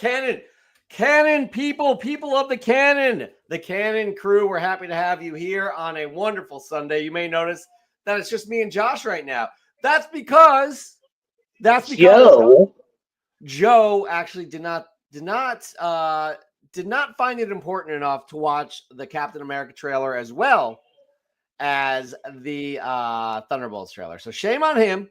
Joshua Cannon people of the Cannon crew. We're happy to have you here on a wonderful Sunday. You may notice that it's just me and Josh right now. That's because Joe actually did not find it important enough to watch the Captain America trailer as well as the Thunderbolts trailer. So shame on him.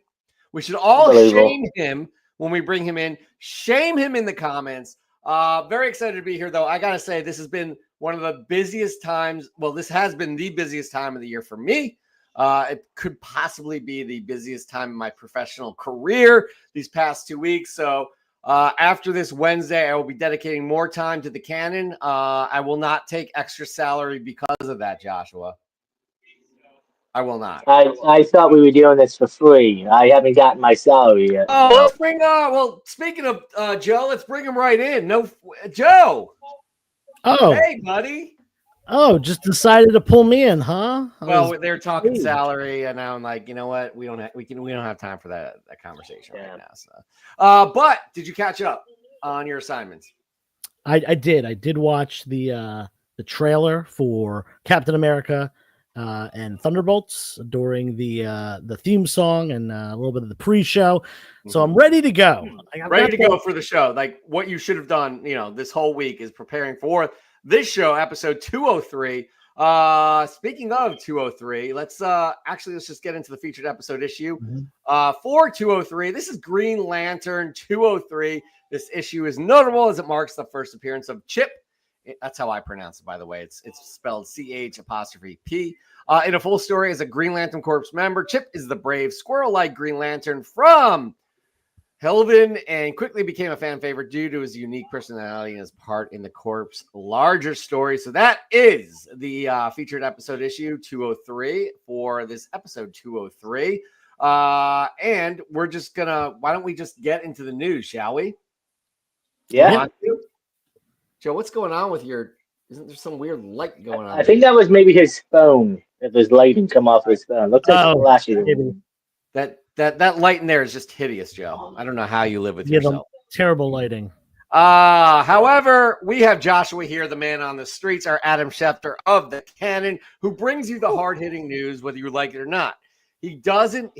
We should all shame him when we bring him in. Shame him in the comments. Very excited to be here, though. I got to say, this has been one of the busiest times. Well, this has been the busiest time of the year for me. It could possibly be the busiest time in my professional career these past 2 weeks. So after this Wednesday, I will be dedicating more time to the Canon. I will not take extra salary because of that, Joshua. I will not. I thought we were doing this for free. I haven't gotten my salary yet. Oh, let's bring well, speaking of Joe, let's bring him right in. No, Joe. Oh. Hey, buddy. Oh, just decided to pull me in, huh? Well, they're talking salary, and now I'm like, you know what? We don't have time for that conversation right now. So, but did you catch up on your assignments? I did. I did watch the trailer for Captain America and Thunderbolts during the theme song and a little bit of the pre-show. So I'm ready to go. Ready to go for the show. Like what you should have done, this whole week is preparing for this show, episode 203. Speaking of 203, let's just get into the featured episode issue. For 203, this is Green Lantern 203. This issue is notable as it marks the first appearance of Chip. That's how I pronounce it, by the way. It's spelled CH''P. In a full story as a Green Lantern Corps member, Chip is the brave squirrel-like Green Lantern from Helvin and quickly became a fan favorite due to his unique personality and his part in the Corps' larger story. So that is the featured episode issue 203 for this episode 203. And we're just why don't we just get into the news, shall we? Yeah. Joe, what's going on with isn't there some weird light going on? I think that was maybe his phone. If his lighting come off his phone. Looks like flashy. That light in there is just hideous, Joe. I don't know how you live with yourself. Terrible lighting. However, we have Joshua here, the man on the streets, our Adam Schefter of the Canon, who brings you the hard-hitting news, whether you like it or not. He doesn't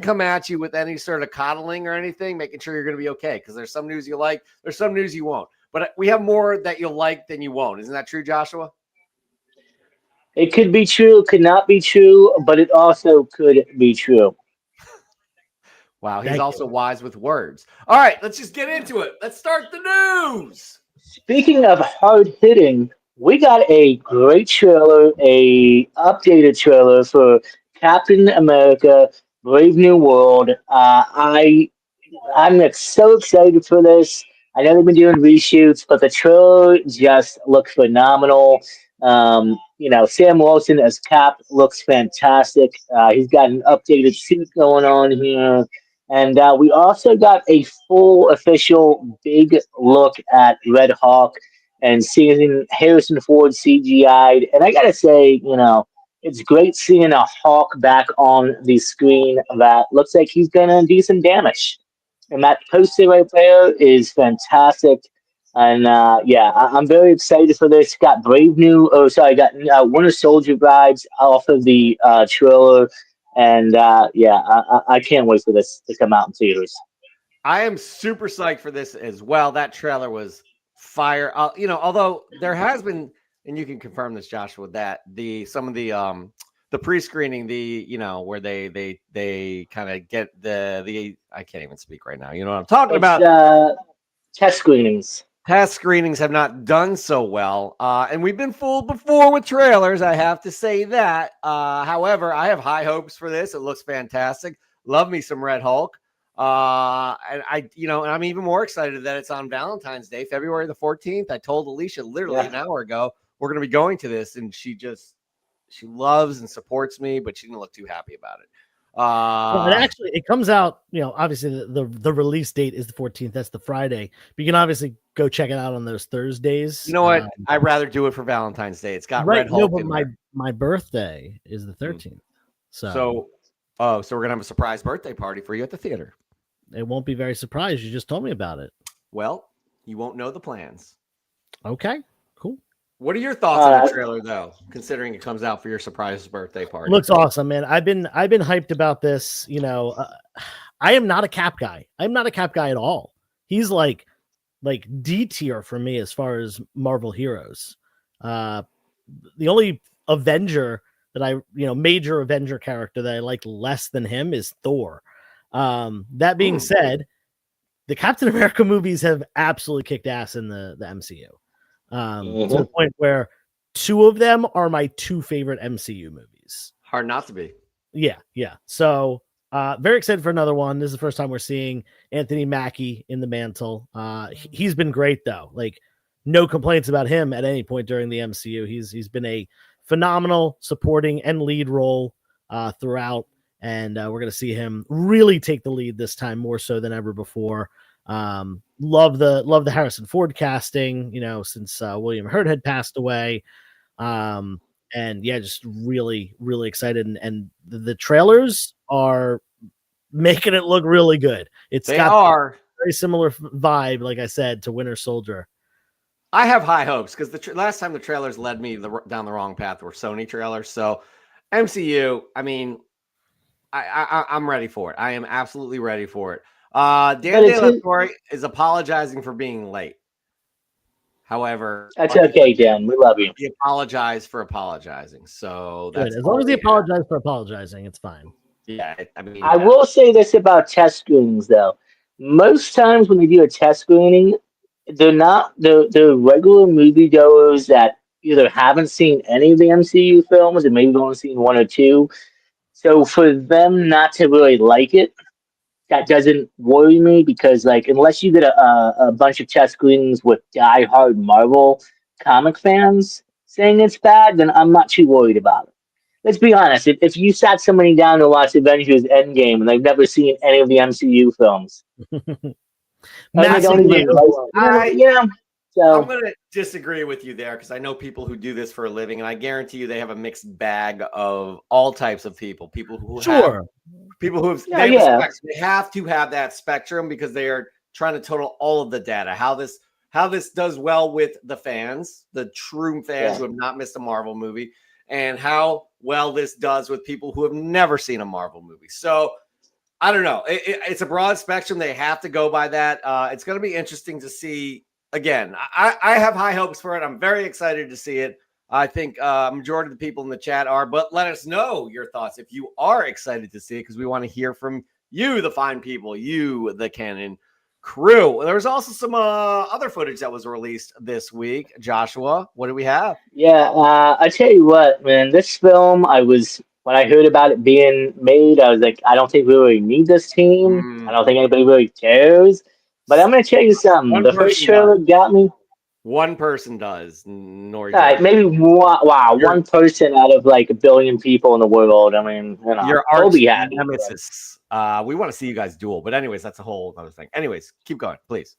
come at you with any sort of coddling or anything, making sure you're going to be okay. Because there's some news you like, there's some news you won't. But we have more that you'll like than you won't. Isn't that true, Joshua? It could be true, could not be true, but it also could be true. Wow, he's also wise with words. All right, let's just get into it. Let's start the news. Speaking of hard hitting, we got a great trailer, a updated trailer for Captain America: Brave New World. I'm so excited for this. I know they've been doing reshoots, but the trailer just looks phenomenal. Sam Wilson as Cap looks fantastic. He's got an updated suit going on here. And we also got a full official big look at Red Hawk and seeing Harrison Ford CGI'd. And I got to say, it's great seeing a Hawk back on the screen that looks like he's going to do some damage. And that poster right there is fantastic. And I'm very excited for this. Got got Winter Soldier vibes off of the trailer. And I can't wait for this to come out in theaters. I am super psyched for this as well. That trailer was fire. Although there has been, and you can confirm this, Joshua, that some of the pre-screening, where they kind of get the I can't even speak right now. You know what I'm talking about? Test screenings. Test screenings have not done so well, and we've been fooled before with trailers. I have to say that. However, I have high hopes for this. It looks fantastic. Love me some Red Hulk. And I'm even more excited that it's on Valentine's Day, February the 14th. I told Alicia literally an hour ago we're going to be going to this, and she loves and supports me, but she didn't look too happy about it. It comes out, obviously the release date is the 14th. That's the Friday. But you can obviously go check it out on those Thursdays. You know what? I'd rather do it for Valentine's Day. It's got Red Hulk. No, but my birthday is the 13th. So we're gonna have a surprise birthday party for you at the theater. It won't be very surprised. You just told me about it. Well, You won't know the plans. Okay, cool. What are your thoughts on the trailer, though, considering it comes out for your surprise birthday party? Looks awesome, man. I've been hyped about this. I am not a Cap guy. I'm not a Cap guy at all. He's like D tier for me as far as Marvel heroes. The only Avenger that major Avenger character that I like less than him is Thor. That being said, the Captain America movies have absolutely kicked ass in the MCU. To the point where 2 of them are my 2 favorite MCU movies. Hard not to be. Yeah. So very excited for another one. This is the first time we're seeing Anthony Mackie in the mantle. He's been great though. Like no complaints about him at any point during the MCU. He's been a phenomenal supporting and lead role throughout. And we're going to see him really take the lead this time more so than ever before. Love the Harrison Ford casting, since William Hurt had passed away. And yeah, just really, really excited. And the trailers are making it look really good. They got a very similar vibe, like I said, to Winter Soldier. I have high hopes because the last time the trailers led me down the wrong path were Sony trailers. So MCU, I mean, I'm ready for it. I am absolutely ready for it. Dan De La Torre is apologizing for being late. However, that's okay, Dan. We love you. He apologized for apologizing. So that's good. As long as he apologized for apologizing, it's fine. Yeah, I mean, I will say this about test screenings, though. Most times when they do a test screening, they're not the regular moviegoers that either haven't seen any of the MCU films and maybe only seen 1 or 2. So for them not to really like it, that doesn't worry me because, like, unless you get a bunch of test screenings with diehard Marvel comic fans saying it's bad, then I'm not too worried about it. Let's be honest. If you sat somebody down to watch Avengers Endgame and they've never seen any of the MCU films, I'm going to disagree with you there because I know people who do this for a living, and I guarantee you they have a mixed bag of all types of people. People who have they have to have that spectrum because they are trying to total all of the data. How this does well with the fans, the true fans who have not missed a Marvel movie, and how well this does with people who have never seen a Marvel movie. So I don't know. It's a broad spectrum. They have to go by that. It's going to be interesting to see. Again, I have high hopes for it. I'm very excited to see it. I think majority of the people in the chat are, but let us know your thoughts if you are excited to see it because we want to hear from you, the fine people, you, the Canon crew. There was also some other footage that was released this week. Joshua, what do we have? Yeah, I tell you what, man, this film, when I heard about it being made, I was like, I don't think we really need this team. I don't think anybody really cares. But I'm going to tell you something. The first trailer got me. One person does. All right, maybe one person out of like 1 billion people in the world. I mean, your arch nemesis. We want to see you guys duel. But anyways, that's a whole other thing. Anyways, keep going, please.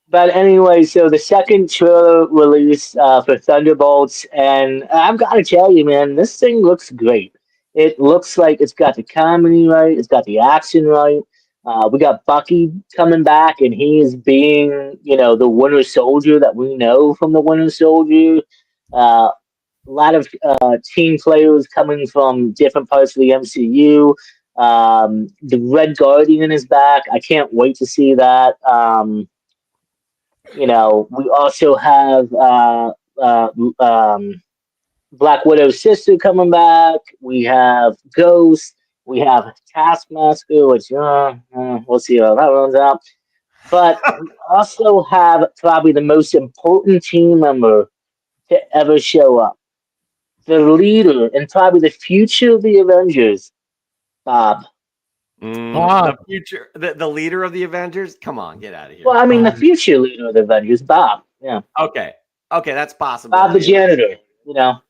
But anyway, so the second trailer release for Thunderbolts, and I've got to tell you, man, this thing looks great. It looks like it's got the comedy right. It's got the action right. We got Bucky coming back, and he is being, the Winter Soldier that we know from the Winter Soldier. A lot of team players coming from different parts of the MCU. The Red Guardian is back. I can't wait to see that. We also have Black Widow's sister coming back. We have Ghost. We have Taskmaster, which we'll see how that runs out. But we also have probably the most important team member to ever show up. The leader and probably the future of the Avengers, Bob. The future, the leader of the Avengers? Come on, get out of here. Well, I mean, the future leader of the Avengers, Bob. Yeah. Okay, that's possible. Bob the janitor.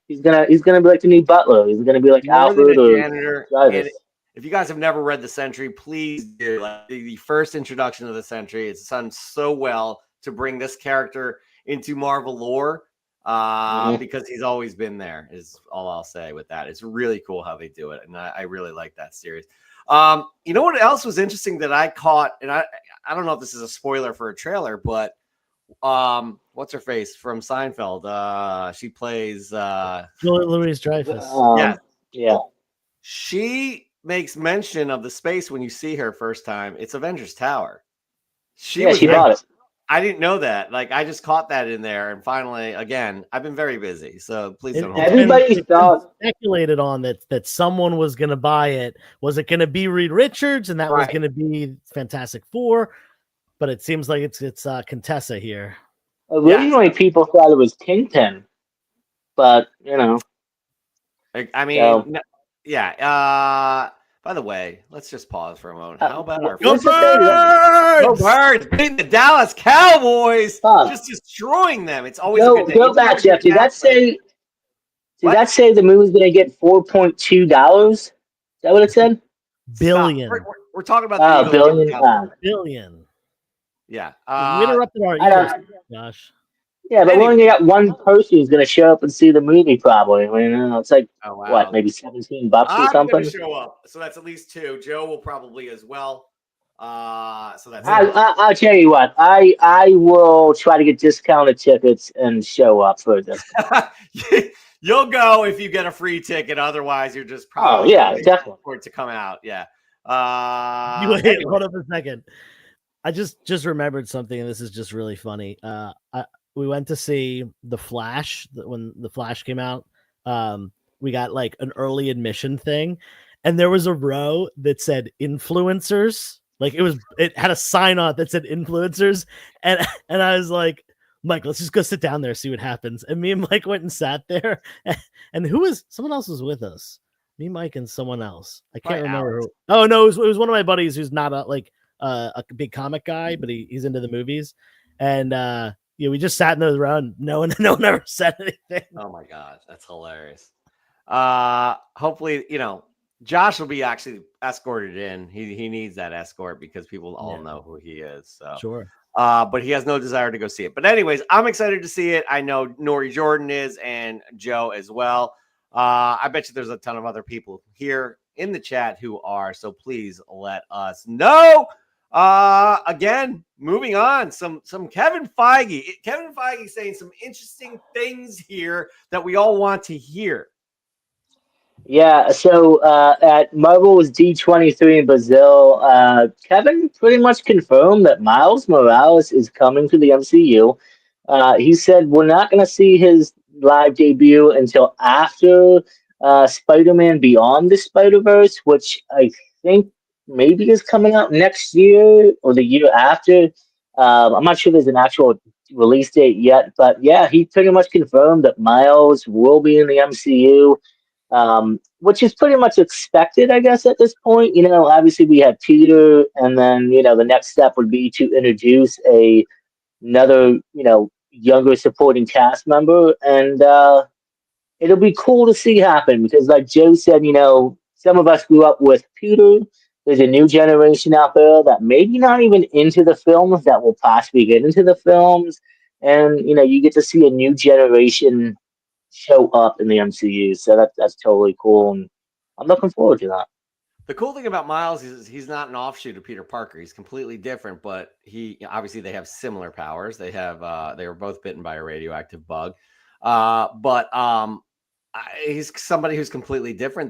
He's gonna be like the new butler. He's gonna be like Alfred or janitor. If you guys have never read The Sentry, please do. Like the first introduction of The Sentry, it's done so well to bring this character into Marvel lore because he's always been there, is all I'll say with that. It's really cool how they do it, and I really like that series. You know what else was interesting that I caught, and I don't know if this is a spoiler for a trailer, but what's her face from Seinfeld? She plays Louise Dreyfus. Yeah. Yeah. She makes mention of the space when you see her first time. It's Avengers Tower. She bought it. I didn't know that. Like, I just caught that in there, and finally, again, I've been very busy, so please don't hold Everybody thought speculated on that someone was going to buy it. Was it going to be Reed Richards, and that was going to be Fantastic Four? But it seems like it's Contessa here. Originally, people thought it was Kingpin, but I mean, yeah. By the way, let's just pause for a moment. How about our Go Birds beating the Dallas Cowboys, just destroying them? It's always a good day. Go back, Jeff. Did that say the movie's going to get $4.2? Is that what it said? Billion. We're talking about the billion. Yeah. We interrupted our ears, Josh. Yeah, but we only got one person who's going to show up and see the movie, probably. I mean, it's like, what, maybe $17 or something? I'm going to show up, so that's at least 2. Joe will probably as well. So that's I'll tell you what. I will try to get discounted tickets and show up for this. You'll go if you get a free ticket. Otherwise, you're just probably definitely for it to come out. Yeah. Hold up a second. I just remembered something, and this is just really funny. We went to see The Flash when The Flash came out. We got like an early admission thing, and there was a row that said influencers. Like it had a sign on it that said influencers, and I was like, Mike, let's just go sit down there, see what happens. And me and Mike went and sat there, and someone else was with us. Me, Mike, and someone else. I can't remember. Oh no, it was one of my buddies who's not a big comic guy, but he's into the movies, and we just sat in those round. No one ever said anything. Oh my god, that's hilarious. Hopefully, Josh will be actually escorted in. He needs that escort because people all know who he is. So sure. But he has no desire to go see it. But anyways, I'm excited to see it. I know Nori Jordan is and Joe as well. I bet you there's a ton of other people here in the chat who are. So please let us know. Again, moving on, some Kevin Feige. Kevin Feige saying some interesting things here that we all want to hear. Yeah, so at Marvel's D23 in Brazil, Kevin pretty much confirmed that Miles Morales is coming to the MCU. He said we're not going to see his live debut until after Spider-Man Beyond the Spider-Verse, which I think maybe is coming out next year or the year after. I'm not sure there's an actual release date yet, but yeah, he pretty much confirmed that Miles will be in the MCU. Which is pretty much expected, I guess, at this point. Obviously we had Peter, and then, the next step would be to introduce another, younger supporting cast member. And it'll be cool to see happen because, like Joe said, some of us grew up with Peter. There's a new generation out there that maybe not even into the films that will possibly get into the films. And, you get to see a new generation show up in the MCU, so that's totally cool, and I'm looking forward to that. The cool thing about Miles is he's not an offshoot of Peter Parker. He's completely different, but obviously they have similar powers. They were both bitten by a radioactive bug, but he's somebody who's completely different.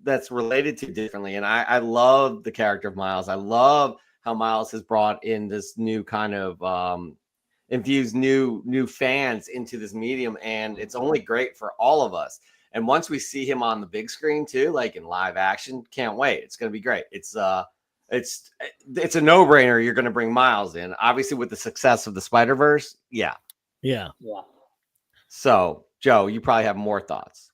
That's related to differently, and I love the character of Miles. I love how Miles has brought in this new kind of infuse new fans into this medium, and it's only great for all of us. And once we see him on the big screen too, like in live action, can't wait. It's going to be great. It's a no-brainer. You're going to bring Miles in, obviously with the success of the Spider-Verse. Yeah. So Joe, you probably have more thoughts.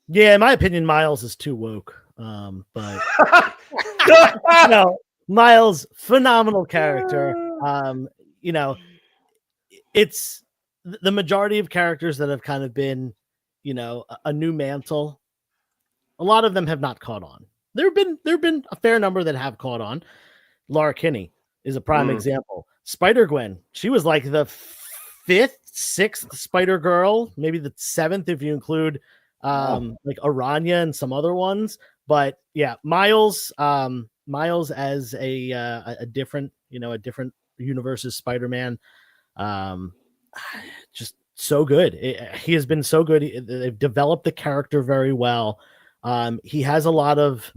Yeah, in my opinion, Miles is too woke. But Miles, phenomenal character. It's the majority of characters that have kind of been, a new mantle. A lot of them have not caught on. There have been a fair number that have caught on. Laura Kinney is a prime example. Spider-Gwen, she was like the 5th, 6th Spider-Girl, maybe the 7th if you include like Aranya and some other ones. But yeah, Miles as a different, a different universe's Spider-Man. Um, just so good. He has been so good. They've developed the character very well. He has a lot of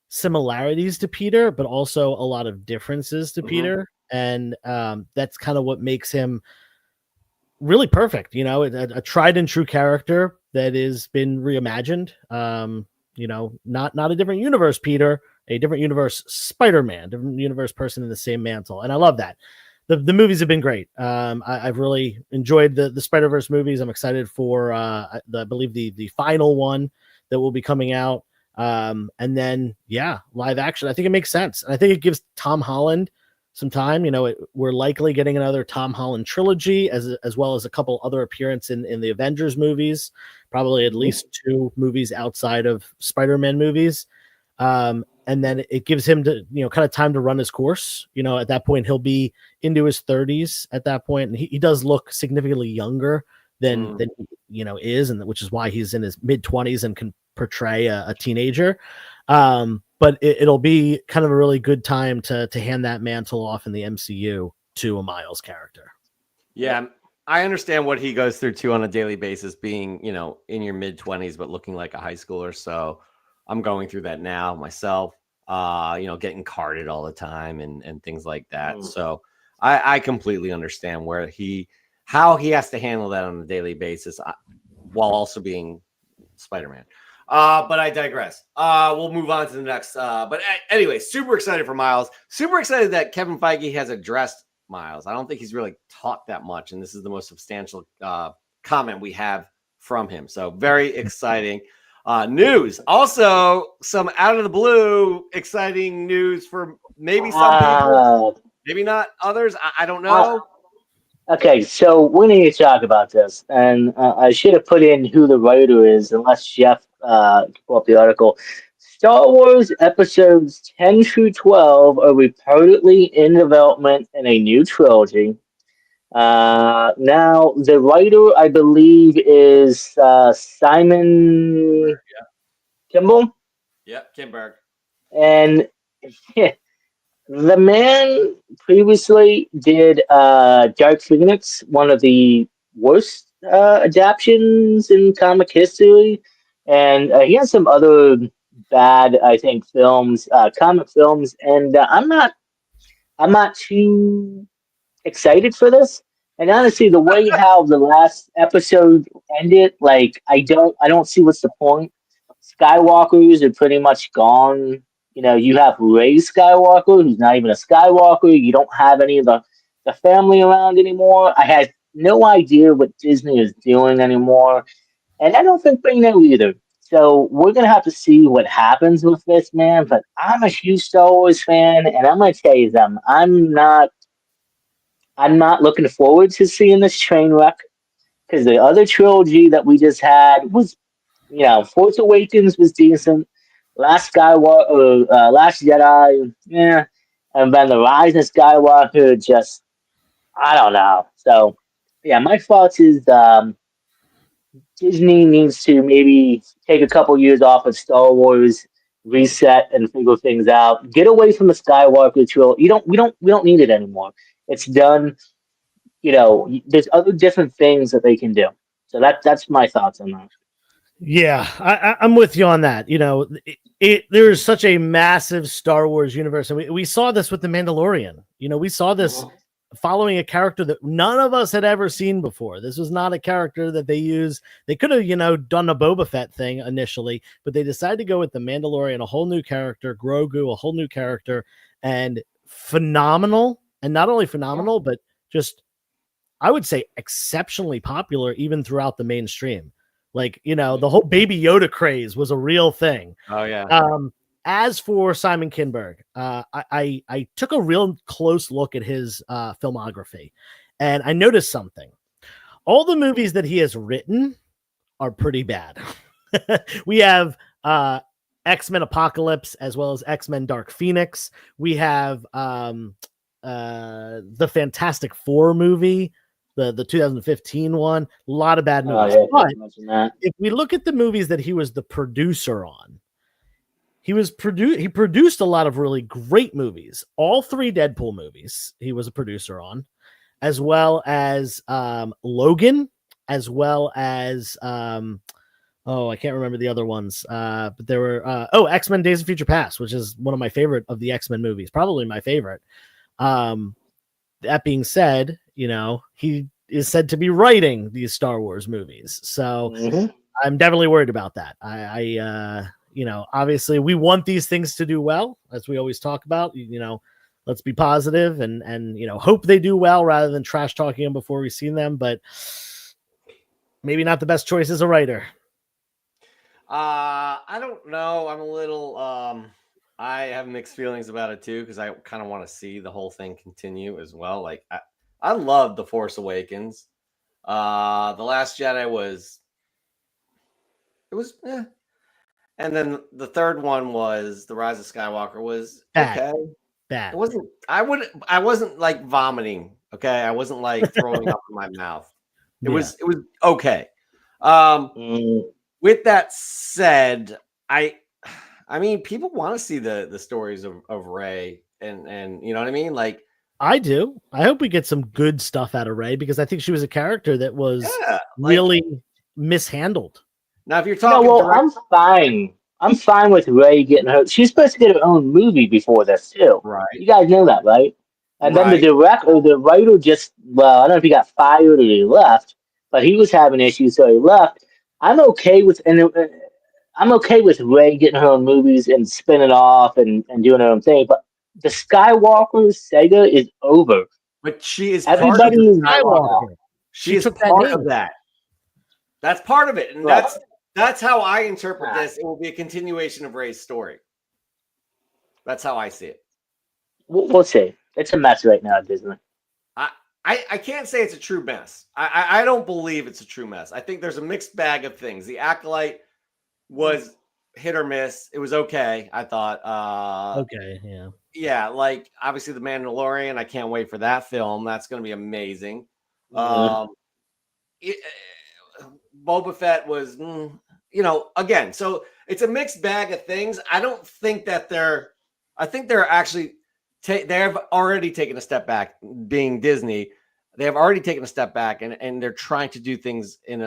similarities to Peter, but also a lot of differences to Peter. And that's kind of what makes him really perfect. You know, a tried and true character that has been reimagined. You know, not a different universe Peter, a different universe Spider-Man, different universe person in the same mantle. And I love that. The movies have been great. I've really enjoyed the Spider-Verse movies. I'm excited for I believe the final one that will be coming out. And then live action. I think it makes sense. And I think it gives Tom Holland some time. You know, we're likely getting another Tom Holland trilogy as well as a couple other appearances in the Avengers movies, probably at least 2 movies outside of Spider-Man movies. And then it gives him to, you know, kind of time to run his course. You know, at that point, he'll be into his 30s at that point. And he does look significantly younger than you know, is, and which is why he's in his mid 20s and can portray a teenager. But it'll be kind of a really good time to hand that mantle off in the MCU to a Miles character. Yeah. I understand what he goes through too on a daily basis, being, you know, in your mid 20s, but looking like a high schooler. So I'm going through that now myself, you know, getting carded all the time and things like that. So I completely understand how he has to handle that on a daily basis while also being Spider-Man. But I digress. We'll move on to the next. But anyway, super excited for Miles. Super excited that Kevin Feige has addressed Miles. I don't think he's really talked that much, and this is the most substantial comment we have from him. So very exciting news. Also, some out of the blue exciting news for maybe some people, maybe not others. I don't know. Okay, so we need to talk about this, and I should have put in who the writer is, unless Jeff pull up the article. Star Wars episodes 10 through 12 are reportedly in development in a new trilogy. Now, the writer, I believe, is Simon Kimball. Yep, Kimberg. And the man previously did Dark Phoenix, one of the worst adaptions in comic history, and he has some other bad, I think, films, comic films, and I'm not too excited for this. And honestly, the way how the last episode ended, like I don't see what's the point. Skywalkers are pretty much gone. You know, you have Rey Skywalker, who's not even a Skywalker. You don't have any of the family around anymore. I had no idea what Disney is doing anymore, and I don't think they know either. So we're gonna have to see what happens with this, man. But I'm a huge Star Wars fan, and I'm gonna tell you something. I'm not looking forward to seeing this train wreck because the other trilogy that we just had was, you know, Force Awakens was decent. Last Skywalker, Last Jedi, yeah, and then the Rise of Skywalker, just I don't know. So, yeah, my thoughts is Disney needs to maybe take a couple years off of Star Wars, reset, and figure things out. Get away from the Skywalker trilogy. We don't need it anymore. It's done. You know, there's other different things that they can do. So that's my thoughts on that. Yeah, I'm with you on that. You know, there's such a massive Star Wars universe, and we saw this with the Mandalorian. You know, we saw this following a character that none of us had ever seen before. This was not a character that they used. They could have, you know, done a Boba Fett thing initially, but they decided to go with the Mandalorian, a whole new character, Grogu, a whole new character, and phenomenal. And not only phenomenal, but just, I would say, exceptionally popular even throughout the mainstream. Like, you know, the whole Baby Yoda craze was a real thing. Oh, yeah. As for Simon Kinberg, I took a real close look at his filmography, and I noticed something. All the movies that he has written are pretty bad. We have X-Men Apocalypse as well as X-Men Dark Phoenix. We have the Fantastic Four movie, the 2015 one. A lot of bad movies. But if we look at the movies that he was the producer on, he produced a lot of really great movies. All 3 Deadpool movies he was a producer on. as well as Logan, as well as I can't remember the other ones. But there were X-Men Days of Future Past, which is one of my favorite of the X-Men movies, probably my favorite. That being said, he is said to be writing these Star Wars movies, so I'm definitely worried about that. I obviously we want these things to do well, as we always talk about. Let's be positive and hope they do well rather than trash talking them before we've seen them. But maybe not the best choice as a writer. I don't know. I'm a little. I have mixed feelings about it too because I kind of want to see the whole thing continue as well. Like I love The Force Awakens. The Last Jedi was. It was. And then the third one was The Rise of Skywalker was okay. Bad. It wasn't. I wasn't like vomiting. Okay, I wasn't like throwing up in my mouth. It was okay. With that said, I mean, people want to see the stories of Rey and you know what I mean? Like I do. I hope we get some good stuff out of Rey because I think she was a character that was really mishandled. Now, if you're talking, I'm fine. I'm fine with Rey getting her. She's supposed to get her own movie before this too. Right. You guys know that, right? And then the writer just, I don't know if he got fired or he left, but he was having issues, so he left. I'm okay with Rey getting her own movies and spinning off and doing her own thing, but the Skywalker saga is over. But she is everybody part of is Skywalker. She is part of that. That's part of it, and that's how I interpret this. It will be a continuation of Rey's story. That's how I see it. We'll see. It's a mess right now at Disney. I can't say it's a true mess. I don't believe it's a true mess. I think there's a mixed bag of things. The Acolyte was hit or miss. It was okay, I thought. Okay, yeah. Yeah, like obviously The Mandalorian. I can't wait for that film. That's going to be amazing. Boba Fett was, again, so it's a mixed bag of things. I don't think that I think they're actually, they have already taken a step back, being Disney. They have already taken a step back and they're trying to do things in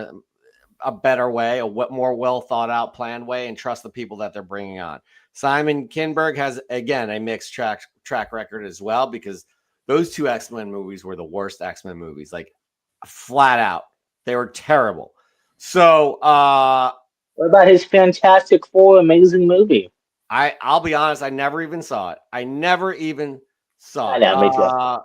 a better way, a more well thought out, planned way, and trust the people that they're bringing on. Simon Kinberg has, again, a mixed track record as well, because those two X-Men movies were the worst X-Men movies, like flat out. They were terrible. So, what about his Fantastic Four amazing movie? I'll be honest, I never even saw it. I I know, me too.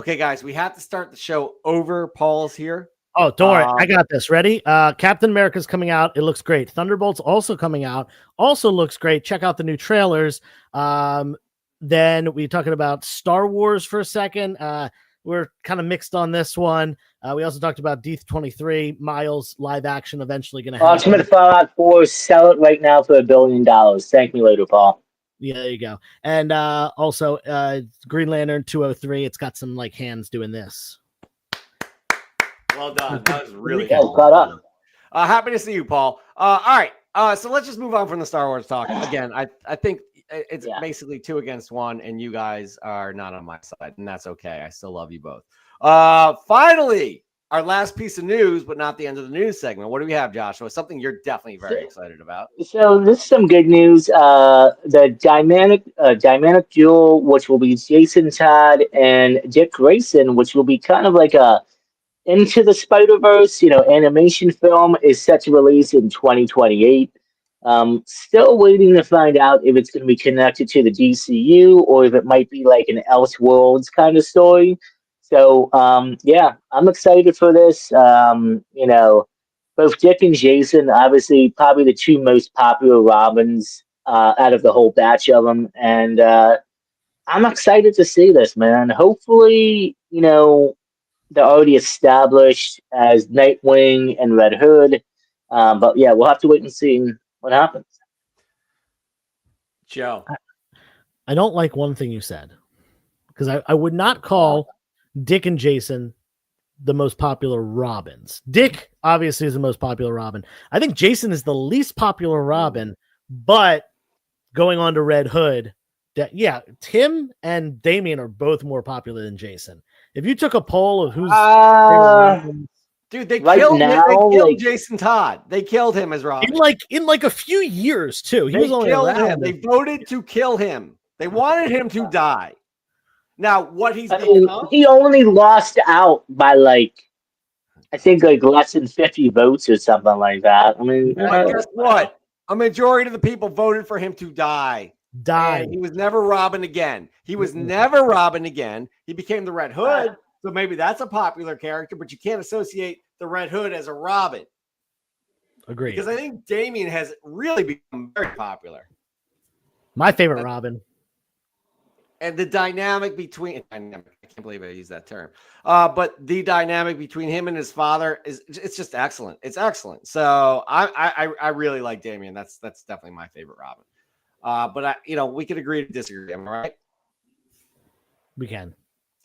Okay, guys, we have to start the show over. Paul's here. Oh, don't worry. I got this. Ready? Captain America's coming out. It looks great. Thunderbolts also coming out. Also looks great. Check out the new trailers. Then we're talking about Star Wars for a second. We're kind of mixed on this one. We also talked about D23, Miles live action eventually going to happen. Ultimate Fallout 4, sell it right now for $1 billion. Thank me later, Paul. Yeah, there you go. And also Green Lantern 203. It's got some like hands doing this. Well done. That was really cool. Caught up. Happy to see you, Paul. All right. So let's just move on from the Star Wars talk. Again, I think it's basically 2 against 1, and you guys are not on my side, and that's okay. I still love you both. Finally, our last piece of news, but not the end of the news segment. What do we have, Joshua? Something you're definitely very excited about. So this is some good news. The dynamic duel, which will be Jason Todd and Dick Grayson, which will be kind of like a Into the Spider-Verse, animation film, is set to release in 2028. Still waiting to find out if it's going to be connected to the DCU or if it might be like an Elseworlds kind of story. So, I'm excited for this. Both Dick and Jason, obviously, probably the 2 most popular Robins out of the whole batch of them. And I'm excited to see this, man. Hopefully, they're already established as Nightwing and Red Hood. But yeah, we'll have to wait and see what happens. Joe. I don't like one thing you said, because I would not call Dick and Jason the most popular Robins. Dick obviously is the most popular Robin. I think Jason is the least popular Robin, but going on to Red Hood, Tim and Damian are both more popular than Jason. If you took a poll of who's dude, they Right killed now, they killed like- Jason Todd. They killed him as Robin. in like a few years too. He They was only killed around. him. They voted to kill him. They wanted him to die. Now, what he's I mean, become? he only lost out by like, I think like less than 50 votes or something like that. I mean, But guess what? A majority of the people voted for him to die. Died. And he was never Robin again. He was never Robin again. He became the Red Hood. So maybe that's a popular character, but you can't associate the Red Hood as a Robin. Agreed. Because I think Damian has really become very popular. My favorite Robin. And the dynamic between I can't believe I used that term. But the dynamic between him and his father it's just excellent. It's excellent. So I really like Damian. That's definitely my favorite Robin. But we could agree to disagree. Am I right? We can.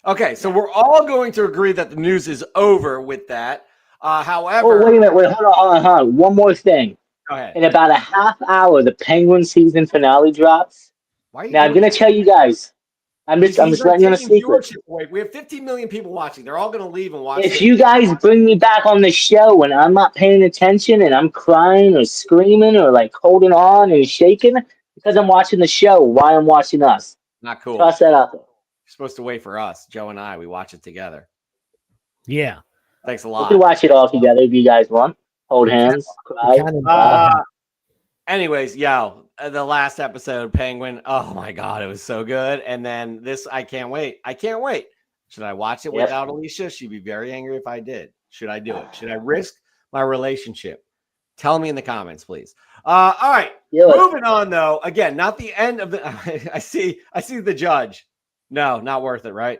Okay, so we're all going to agree that the news is over with that. However, oh, wait a minute. Wait, hold on. One more thing. Go ahead. In about a half hour, the Penguin season finale drops. Why are you Now, I'm doing going to tell you guys. I'm just He's letting you in a taking secret. viewership away. We have 15 million people watching. They're all going to leave and watch. If you guys bring me back on the show and I'm not paying attention and I'm crying or screaming or like holding on and shaking because I'm watching the show, why I'm watching us. Not cool. Trust that out there. You're supposed to wait for us, Joe and I. We watch it together. Yeah. Thanks a We lot. can watch it all together if you guys want. Hold hands, cry. Anyways, the last episode, Penguin. Oh my God, it was so good. And then this, I can't wait. Should I watch it without Alicia? She'd be very angry if I did. Should I do it? Should I risk my relationship? Tell me in the comments, please. All right. Moving on, though. Again, not the end of the. I see the judge. No, not worth it, right?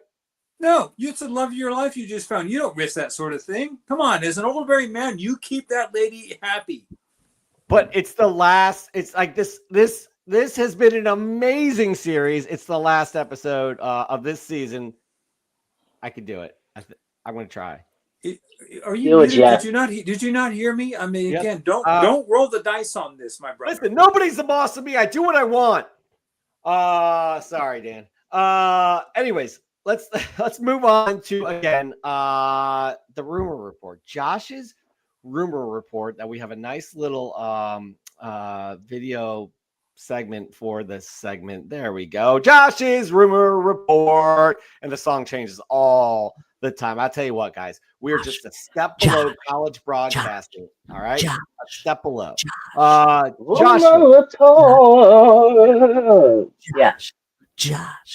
No, it's the love of your life you just found. You don't risk that sort of thing. Come on, as an old married man, you keep that lady happy. But it's the last. It's like this has been an amazing series. It's the last episode of this season. I could do it. I'm going to try. Are you muted? Did you not hear me? I mean, again, don't roll the dice on this, my brother. Listen, nobody's the boss of me. I do what I want. Sorry, Dan. Anyways, let's move on to again the rumor report. Josh's rumor report that we have a nice little video segment for this segment. There we go. Josh's rumor report, and the song changes all the time. I'll tell you what, guys, we're just a step below college broadcasting. All right, a step below. Josh.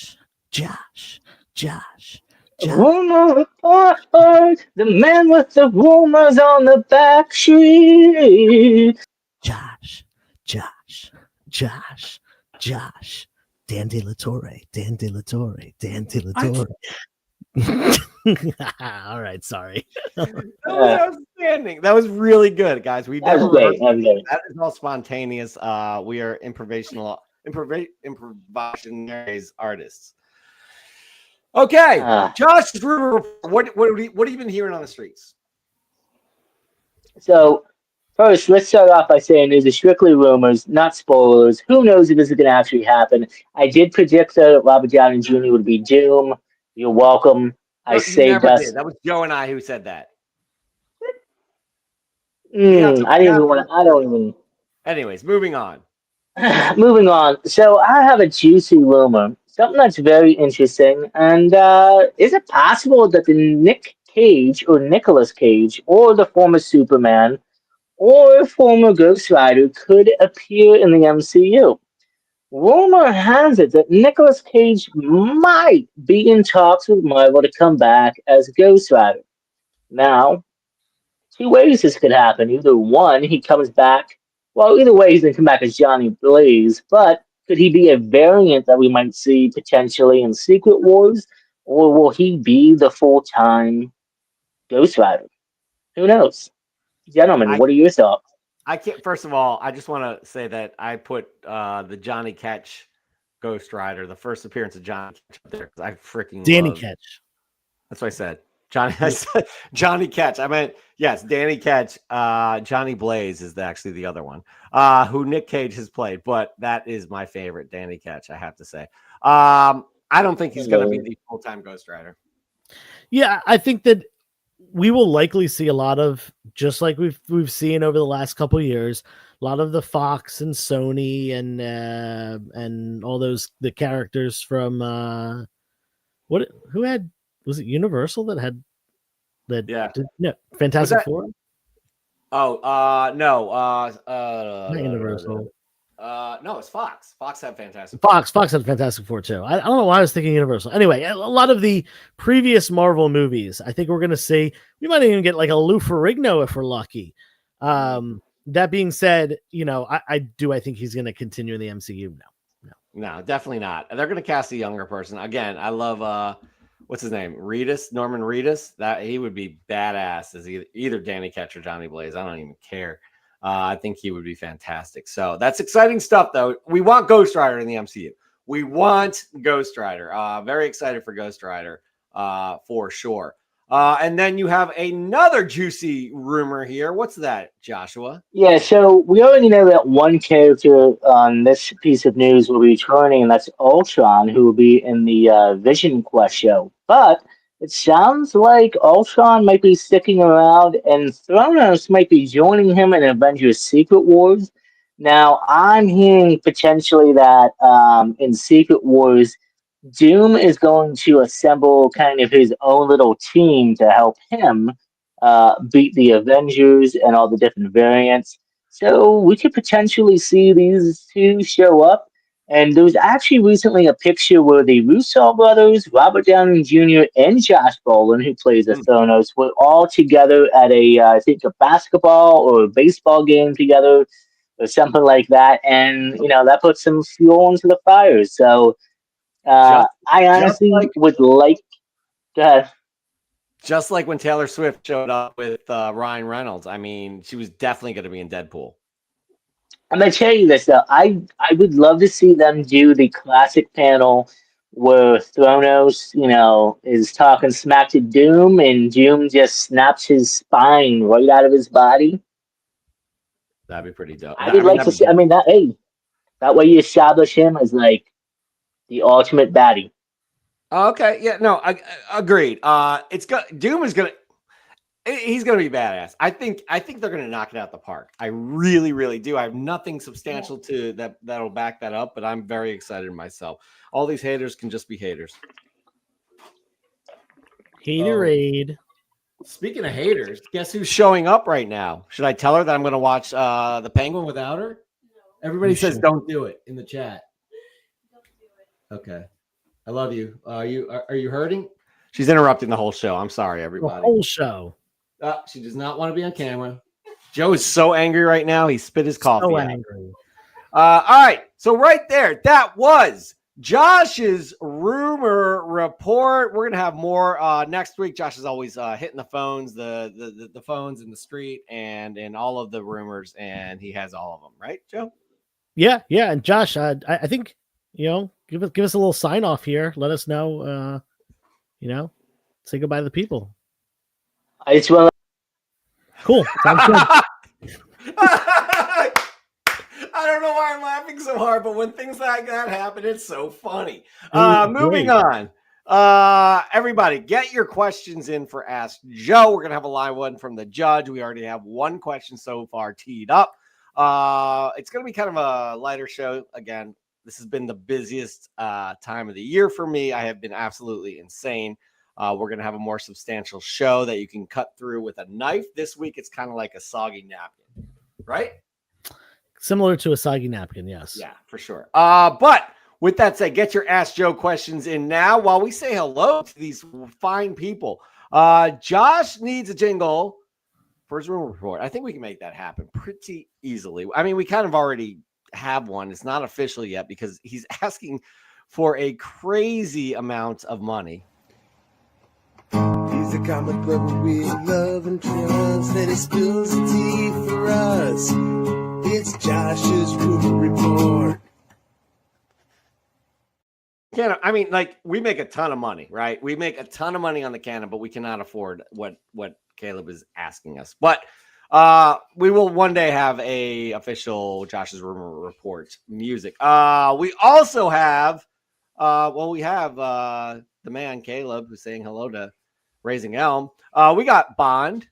Rumor report, the man with the rumors on the back street. Josh. Dan De La Torre. All right, sorry. That was outstanding. That was really good, guys. We never that is all spontaneous. We are improvisational artists. Okay, Josh, what have you been hearing on the streets? So, first, let's start off by saying these are strictly rumors, not spoilers. Who knows if this is going to actually happen? I did predict that Robert Downey Jr. would be Doom. You're welcome. I saved us. Did. That was Joe and I who said that. I don't even. Anyways, moving on. Moving on. So I have a juicy rumor, something that's very interesting. And is it possible that the Nick Cage or Nicolas Cage or the former Superman or former Ghost Rider could appear in the MCU? Rumor has it that Nicolas Cage might be in talks with Marvel to come back as Ghost Rider. Now, two ways this could happen. Either one, he comes back. Well, either way, he's going to come back as Johnny Blaze. But could he be a variant that we might see potentially in Secret Wars? Or will he be the full-time Ghost Rider? Who knows? Gentlemen, what are your thoughts? I can't. First of all, I just want to say that I put the Johnny Ketch Ghost Rider, the first appearance of Johnny Ketch up there, because I freaking Danny Ketch. That's what I said. I said Johnny Ketch. I meant yes, Danny Ketch. Johnny Blaze is actually the other one, who Nick Cage has played. But that is my favorite, Danny Ketch. I have to say. I don't think he's going to be the full-time Ghost Rider. Yeah, I think that we will likely see a lot of, just like we've seen over the last couple of years, a lot of the Fox and Sony and all the characters from who had, was it Universal that had that Yeah. no, Fantastic that- Four? Oh, no, Not Universal. no, it's Fox. Fox had Fantastic. Fox had Fantastic Four too. I don't know why I was thinking Universal. Anyway, a lot of the previous Marvel movies, I think we're going to see. We might even get like a Lou Ferrigno if we're lucky. That being said, I think he's going to continue in the MCU. No, definitely not. They're going to cast a younger person. Again, I love what's his name? Norman Reedus. That he would be badass as either Danny Ketch or Johnny Blaze. I don't even care. I think he would be fantastic. So that's exciting stuff, though. We want Ghost Rider in the MCU. We want Ghost Rider. Very excited for Ghost Rider for sure. And then you have another juicy rumor here. What's that, Joshua? Yeah, so we already know that one character on this piece of news will be returning, and that's Ultron, who will be in the Vision Quest show. But it sounds like Ultron might be sticking around, and Thronos might be joining him in Avengers Secret Wars. Now, I'm hearing potentially that in Secret Wars, Doom is going to assemble kind of his own little team to help him beat the Avengers and all the different variants. So we could potentially see these two show up. And there was actually recently a picture where the Russo brothers, Robert Downey Jr., and Josh Brolin, who plays the Thanos, were all together at I think, a basketball or a baseball game together or something like that. And, that puts some fuel into the fire. So I honestly would like to. Just like when Taylor Swift showed up with Ryan Reynolds. I mean, she was definitely going to be in Deadpool. I'm gonna tell you this though. I would love to see them do the classic panel where Thronos, is talking smack to Doom, and Doom just snaps his spine right out of his body. That'd be pretty dope. I would like to see. I mean, that way you establish him as like the ultimate baddie. Okay, yeah, no, I agreed. Doom is gonna. He's going to be badass. I think they're going to knock it out the park. I really, really do. I have nothing substantial to that'll back that up, but I'm very excited myself. All these haters can just be haters. Haterade. Speaking of haters, guess who's showing up right now? Should I tell her that I'm going to watch The Penguin without her? Everybody says don't do it in the chat. Don't do it. Okay. I love you. Are you hurting? She's interrupting the whole show. I'm sorry, everybody. The whole show. She does not want to be on camera. Joe is so angry right now. He spit his coffee So out. angry. All right. So right there, that was Josh's rumor report. We're gonna have more next week. Josh is always hitting the phones, the phones in the street, and all of the rumors, and he has all of them. Right, Joe? Yeah. And Josh, I think give us a little sign off here. Let us know. Say goodbye to the people. I just want. Cool. Sounds good. I don't know why I'm laughing so hard, but when things like that happen, it's so funny. Moving on. Everybody, get your questions in for Ask Joe. We're going to have a live one from the judge. We already have one question so far teed up. It's going to be kind of a lighter show. Again, this has been the busiest time of the year for me. I have been absolutely insane. We're going to have a more substantial show that you can cut through with a knife. This week, it's kind of like a soggy napkin, right? Similar to a soggy napkin, yes. Yeah, for sure. But with that said, get your Ask Joe questions in now while we say hello to these fine people. Josh needs a jingle for his room report. I think we can make that happen pretty easily. I mean, we kind of already have one. It's not official yet because he's asking for a crazy amount of money. He's a comic book we love and trust, and he spills the tea for us. It's Josh's Rumor Report. We make a ton of money, right? We make a ton of money on the canon, but we cannot afford what Caleb is asking us. But we will one day have a official Josh's Rumor Report music. We also have, the man Caleb who's saying hello to Raising Elm. We got Bond.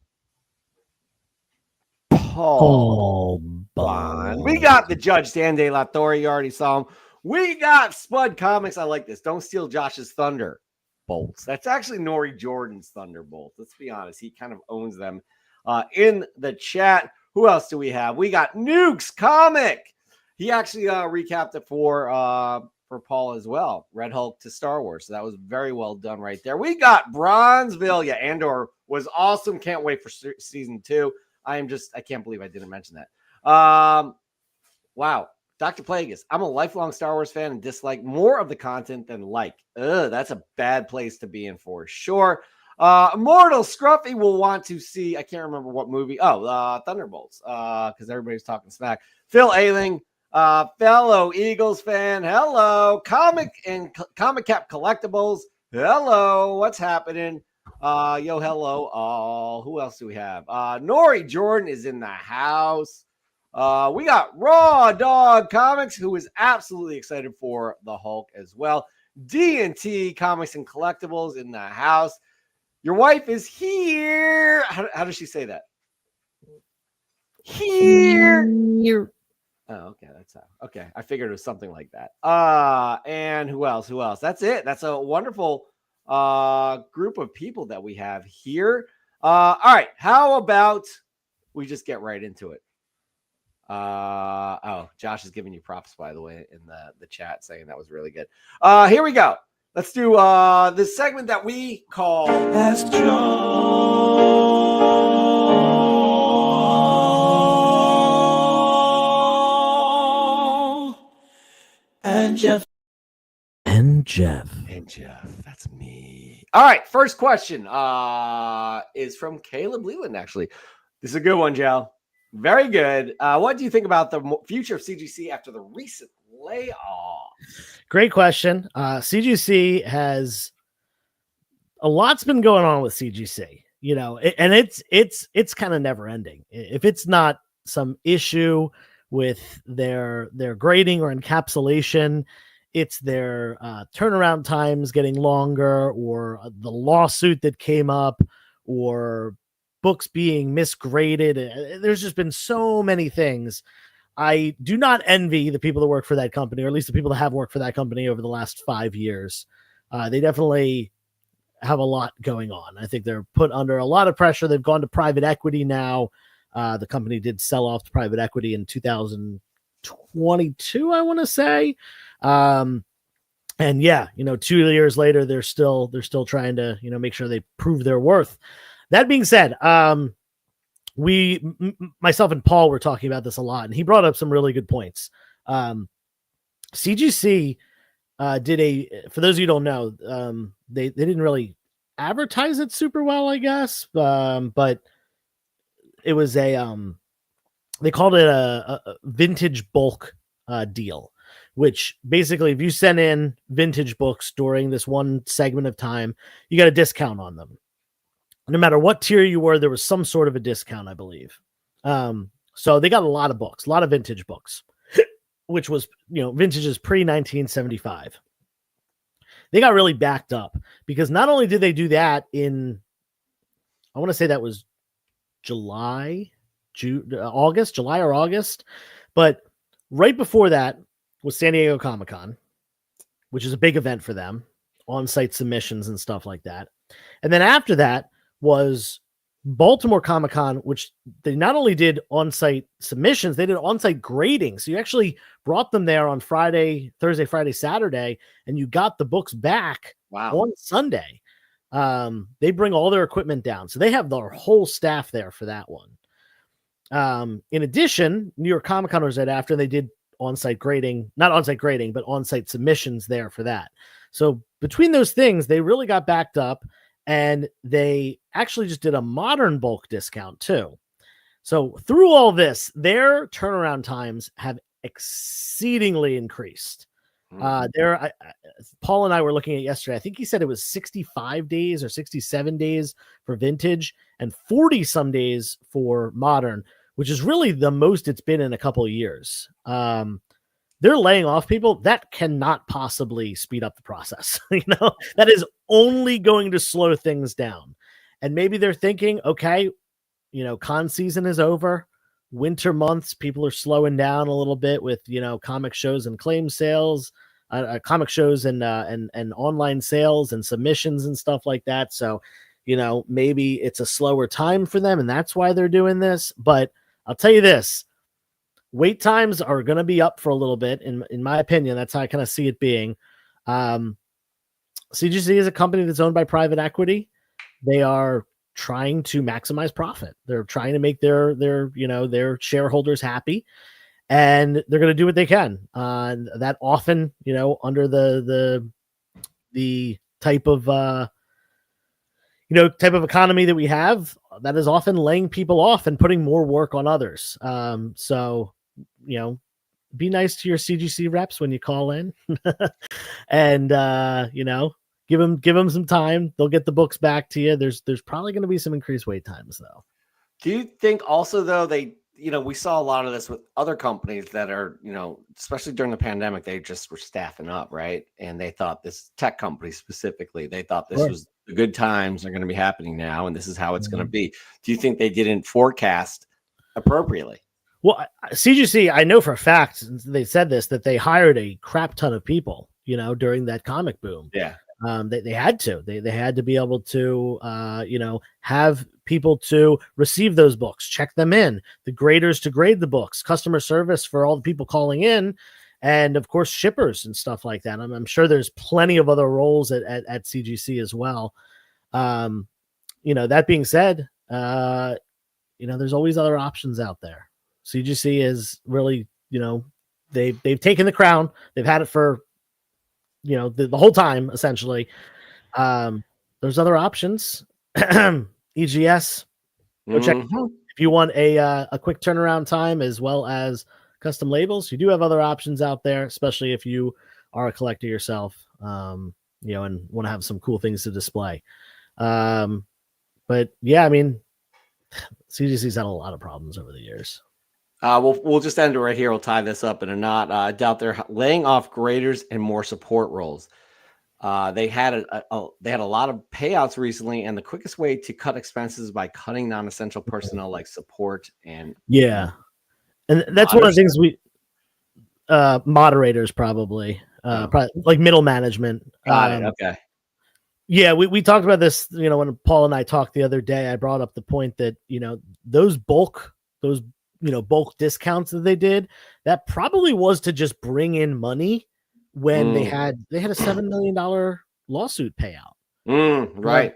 Paul Bond. We got the Judge Dan De La Torre. You already saw him. We got Spud Comics. I like this. Don't steal Josh's Thunderbolts. That's actually Nori Jordan's Thunderbolts. Let's be honest. He kind of owns them in the chat. Who else do we have? We got Nuke's Comic. He actually recapped it for Paul as well. Red Hulk to Star Wars. So that was very well done right there. We got Bronzeville. Yeah, Andor was awesome. Can't wait for season 2. I can't believe I didn't mention that. Wow. Dr. Plagueis, I'm a lifelong Star Wars fan and dislike more of the content than like. That's a bad place to be in for sure. Immortal Scruffy will want to see, I can't remember what movie. Thunderbolts, because everybody's talking smack. Phil Ailing, fellow Eagles fan. Hello. Comic Cap Collectibles. Hello. What's happening? Hello. All. Who else do we have? Nori Jordan is in the house. We got Raw Dog Comics, who is absolutely excited for the Hulk as well. D&T Comics and Collectibles in the house. Your wife is here. How does she say that? Here. Oh, okay. That's how. Okay. I figured it was something like that. And who else? That's it. That's a wonderful group of people that we have here. All right. How about we just get right into it? Josh is giving you props, by the way, in the chat, saying that was really good. Here we go. Let's do this segment that we call Ask Joe and Jeff. And Jeff. That's me. All right. First question is from Caleb Leland, actually. This is a good one, Joe. Very good. What do you think about the future of CGC after the recent layoff? Great question. CGC has a lot's been going on with CGC, and it's kind of never ending. If it's not some issue with their grading or encapsulation, it's their turnaround times getting longer, or the lawsuit that came up, or books being misgraded. There's just been so many things. I do not envy the people that work for that company, or at least the people that have worked for that company over the last 5 years. They definitely have a lot going on. I think they're put under a lot of pressure. They've gone to private equity now. The company did sell off to private equity in 2022, I want to say. And yeah, 2 years later, they're still trying to, make sure they prove their worth. That being said, myself and Paul were talking about this a lot, and he brought up some really good points. CGC for those of you who don't know, they didn't really advertise it super well, I guess, but it was they called it a vintage bulk deal, which basically if you send in vintage books during this one segment of time, you got a discount on them. No matter what tier you were, there was some sort of a discount, I believe. So they got a lot of books, a lot of vintage books, which was, vintages pre-1975. They got really backed up because not only did they do that in, I want to say that was July or August, but right before that was San Diego Comic-Con, which is a big event for them, on-site submissions and stuff like that. And then after that was Baltimore Comic-Con, which they not only did on-site submissions, they did on-site grading. So you actually brought them there on Thursday, Friday, Saturday, and you got the books back on Sunday. They bring all their equipment down. So they have their whole staff there for that one. In addition, New York Comic-Con was right after, they did on-site grading, not on-site grading, but on-site submissions there for that. So between those things, they really got backed up. And they actually just did a modern bulk discount too. So through all this, their turnaround times have exceedingly increased. Paul and I were looking at yesterday. I think he said it was 65 days or 67 days for vintage and 40 some days for modern, which is really the most it's been in a couple of years. They're laying off people. That cannot possibly speed up the process. That is only going to slow things down. And maybe they're thinking, okay, con season is over. Winter months, people are slowing down a little bit with, comic shows and claim sales, comic shows and online sales and submissions and stuff like that. So, maybe it's a slower time for them and that's why they're doing this. But I'll tell you this, wait times are going to be up for a little bit. In my opinion, that's how I kind of see it being. CGC is a company that's owned by private equity. They are trying to maximize profit. They're trying to make their shareholders happy, and they're going to do what they can. That often, under the type of economy that we have, that is often laying people off and putting more work on others. So, be nice to your CGC reps when you call in, and give them some time. They'll get the books back to you. There's probably going to be some increased wait times though. Do you think also though we saw a lot of this with other companies that are, especially during the pandemic, they just were staffing up, right? And they thought this tech company specifically, they thought this was the good times are going to be happening now, and this is how it's going to be. Do you think they didn't forecast appropriately? Well, CGC, I know for a fact, they said this, that they hired a crap ton of people, during that comic boom. Yeah. They had to. They had to be able to, have people to receive those books, check them in, the graders to grade the books, customer service for all the people calling in, and of course shippers and stuff like that. I'm sure there's plenty of other roles at CGC as well. That being said, there's always other options out there. CGC is really, they've taken the crown. They've had it for, the whole time, essentially. There's other options. EGS, go check. If you want a quick turnaround time as well as custom labels, you do have other options out there, especially if you are a collector yourself, and want to have some cool things to display. But yeah, I mean, CGC's had a lot of problems over the years. We'll just end it right here. We'll tie this up in a knot. I doubt they're laying off graders and more support roles. They had a lot of payouts recently, and the quickest way to cut expenses is by cutting non-essential personnel like support and and that's one of the things we moderators probably like middle management. Got it. Okay. Yeah, we talked about this. When Paul and I talked the other day, I brought up the point that those bulk discounts that they did, that probably was to just bring in money when they had a $7 million lawsuit payout. Right.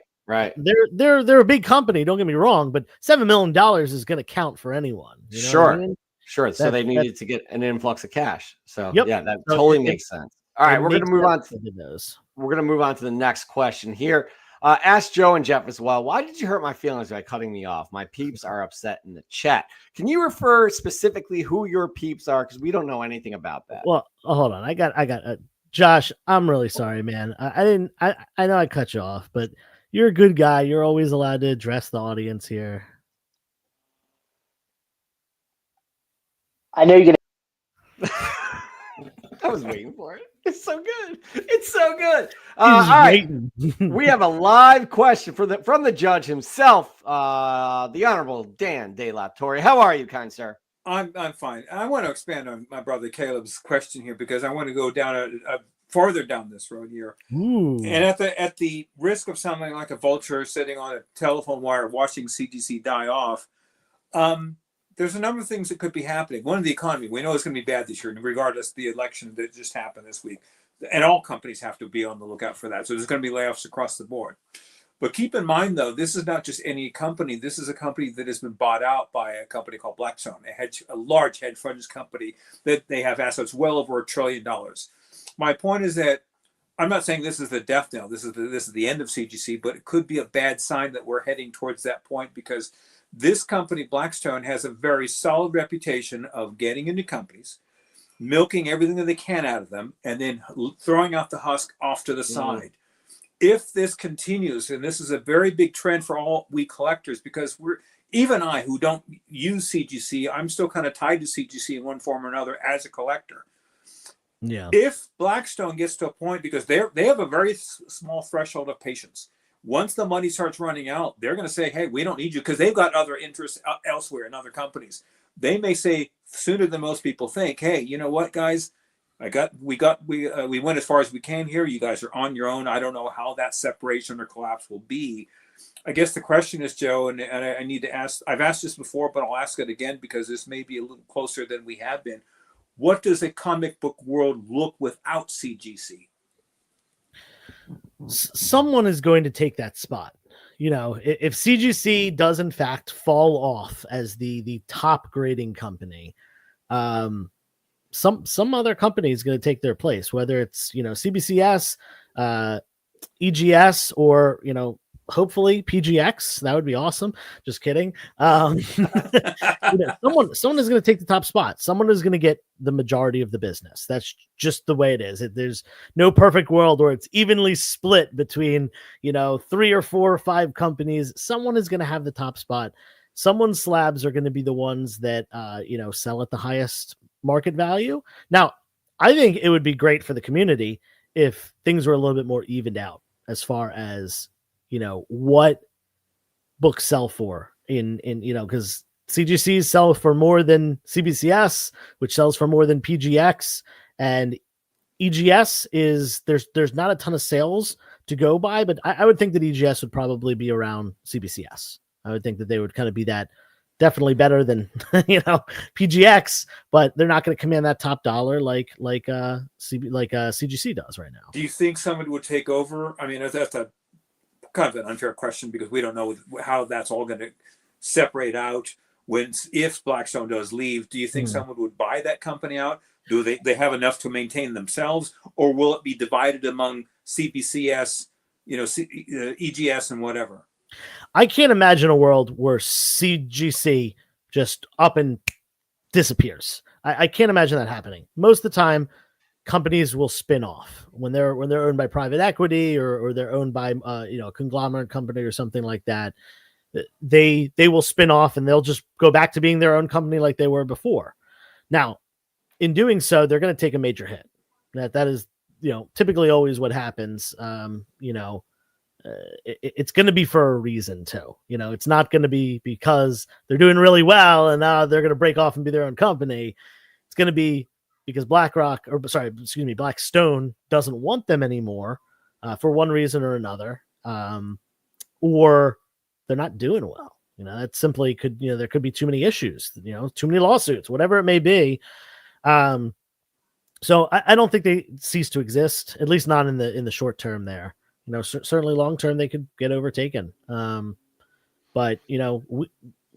They're a big company, don't get me wrong, but $7 million is going to count for anyone. Sure. So they needed to get an influx of cash. So yeah, that totally makes sense. All right, we're going to move on to those. We're going to move on to the next question here. Ask Joe and Jeff as well. Why did you hurt my feelings by cutting me off? My peeps are upset in the chat. Can you refer specifically who your peeps are? Because we don't know anything about that. Well, hold on. I got Josh. I'm really sorry, man. I know I cut you off, but you're a good guy. You're always allowed to address the audience here. I know you're gonna. I was waiting for it. It's so good. All right. We have a live question from the judge himself, the Honorable Dan De La Torre. How are you, kind sir? I'm fine. I want to expand on my brother Caleb's question here because I want to go down farther down this road here. Ooh. And at the risk of sounding like a vulture sitting on a telephone wire watching CGC die off, there's a number of things that could be happening. One, the economy. We know it's going to be bad this year, regardless of the election that just happened this week. And all companies have to be on the lookout for that. So there's going to be layoffs across the board. But keep in mind, though, this is not just any company. This is a company that has been bought out by a company called Blackstone, a large hedge funds company that they have assets well over $1 trillion. My point is that I'm not saying this is the death knell. This is the end of CGC, but it could be a bad sign that we're heading towards that point because this company, Blackstone, has a very solid reputation of getting into companies, milking everything that they can out of them, and then throwing out the husk off to the side. If this continues, and this is a very big trend for all we collectors, because even I, who don't use CGC, I'm still kind of tied to CGC in one form or another as a collector. Yeah. If Blackstone gets to a point, because they have a very small threshold of patience. Once the money starts running out, they're going to say, hey, we don't need you, because they've got other interests elsewhere in other companies. They may say sooner than most people think, hey, you know what, guys, we went as far as we can here. You guys are on your own. I don't know how that separation or collapse will be. I guess the question is, Joe, and I need to ask, I've asked this before, but I'll ask it again because this may be a little closer than we have been. What does a comic book world look without CGC? Someone is going to take that spot. You know, if CGC does in fact fall off as the top grading company, some other company is going to take their place, whether it's, you know, CBCS, EGS, or, you know, hopefully PGX. That would be awesome. Just kidding. You know, someone is going to take the top spot. Someone is going to get the majority of the business. That's just the way it is. There's no perfect world where it's evenly split between, you know, 3 or 4 or 5 companies. Someone is going to have the top spot. Someone's slabs are going to be the ones that, you know, sell at the highest market value. Now, I think it would be great for the community if things were a little bit more evened out as far as, you know, what books sell for in, you know, because CGCs sell for more than CBCS, which sells for more than PGX, and EGS is there's not a ton of sales to go by, but I would think that EGS would probably be around CBCS. I would think that they would kind of be that, definitely better than, you know, PGX, but they're not going to command that top dollar like CGC does right now. Do you think somebody would take over? I mean, that's a kind of an unfair question because we don't know how that's all going to separate out if Blackstone does leave. Do you think someone would buy that company out? Do they have enough to maintain themselves, or will it be divided among CBCS, you know, EGS and whatever? I can't imagine a world where CGC just up and disappears. I can't imagine that happening. Most of the time, companies will spin off when they're owned by private equity or they're owned by you know, a conglomerate company or something like that. They will spin off and they'll just go back to being their own company like they were before. Now, in doing so, they're going to take a major hit. That is, you know, typically always what happens. You know, it's going to be for a reason too. You know, it's not going to be because they're doing really well and now they're going to break off and be their own company. It's going to be because Blackstone doesn't want them anymore for one reason or another, or they're not doing well. You know, that simply could, you know, there could be too many issues, you know, too many lawsuits, whatever it may be. So I don't think they cease to exist, at least not in the short term there. You know, certainly long term they could get overtaken. But, you know,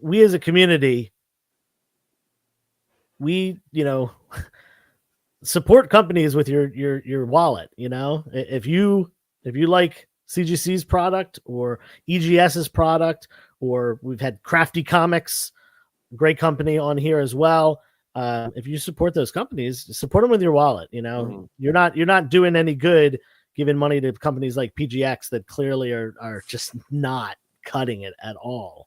we as a community, we, you know, support companies with your wallet. You know, if you like CGC's product or EGS's product, or we've had Crafty Comics, great company on here as well. If you support those companies, support them with your wallet. You know, you're not doing any good giving money to companies like PGX that clearly are just not cutting it at all.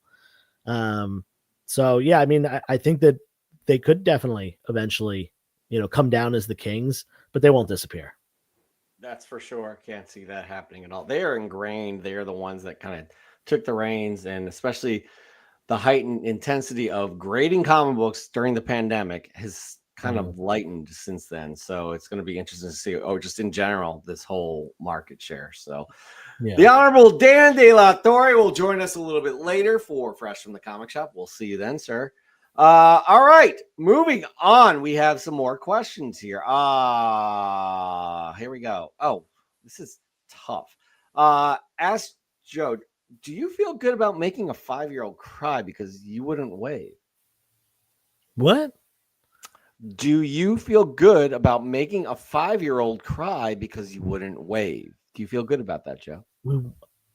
So yeah, I mean, I think that they could definitely eventually, you know, come down as the kings, but they won't disappear. That's for sure. Can't see that happening at all. They are ingrained. They are the ones that kind of took the reins, and especially the heightened intensity of grading comic books during the pandemic has kind of lightened since then. So it's going to be interesting to see, just in general, this whole market share. So the Honorable Dan De La Torre will join us a little bit later for Fresh from the Comic Shop. We'll see you then, sir. All right, moving on. We have some more questions here. Here we go. Oh, this is tough. Ask Joe, do you feel good about making a 5-year-old cry because you wouldn't wave? What? Do you feel good about making a 5-year-old cry because you wouldn't wave? Do you feel good about that, Joe?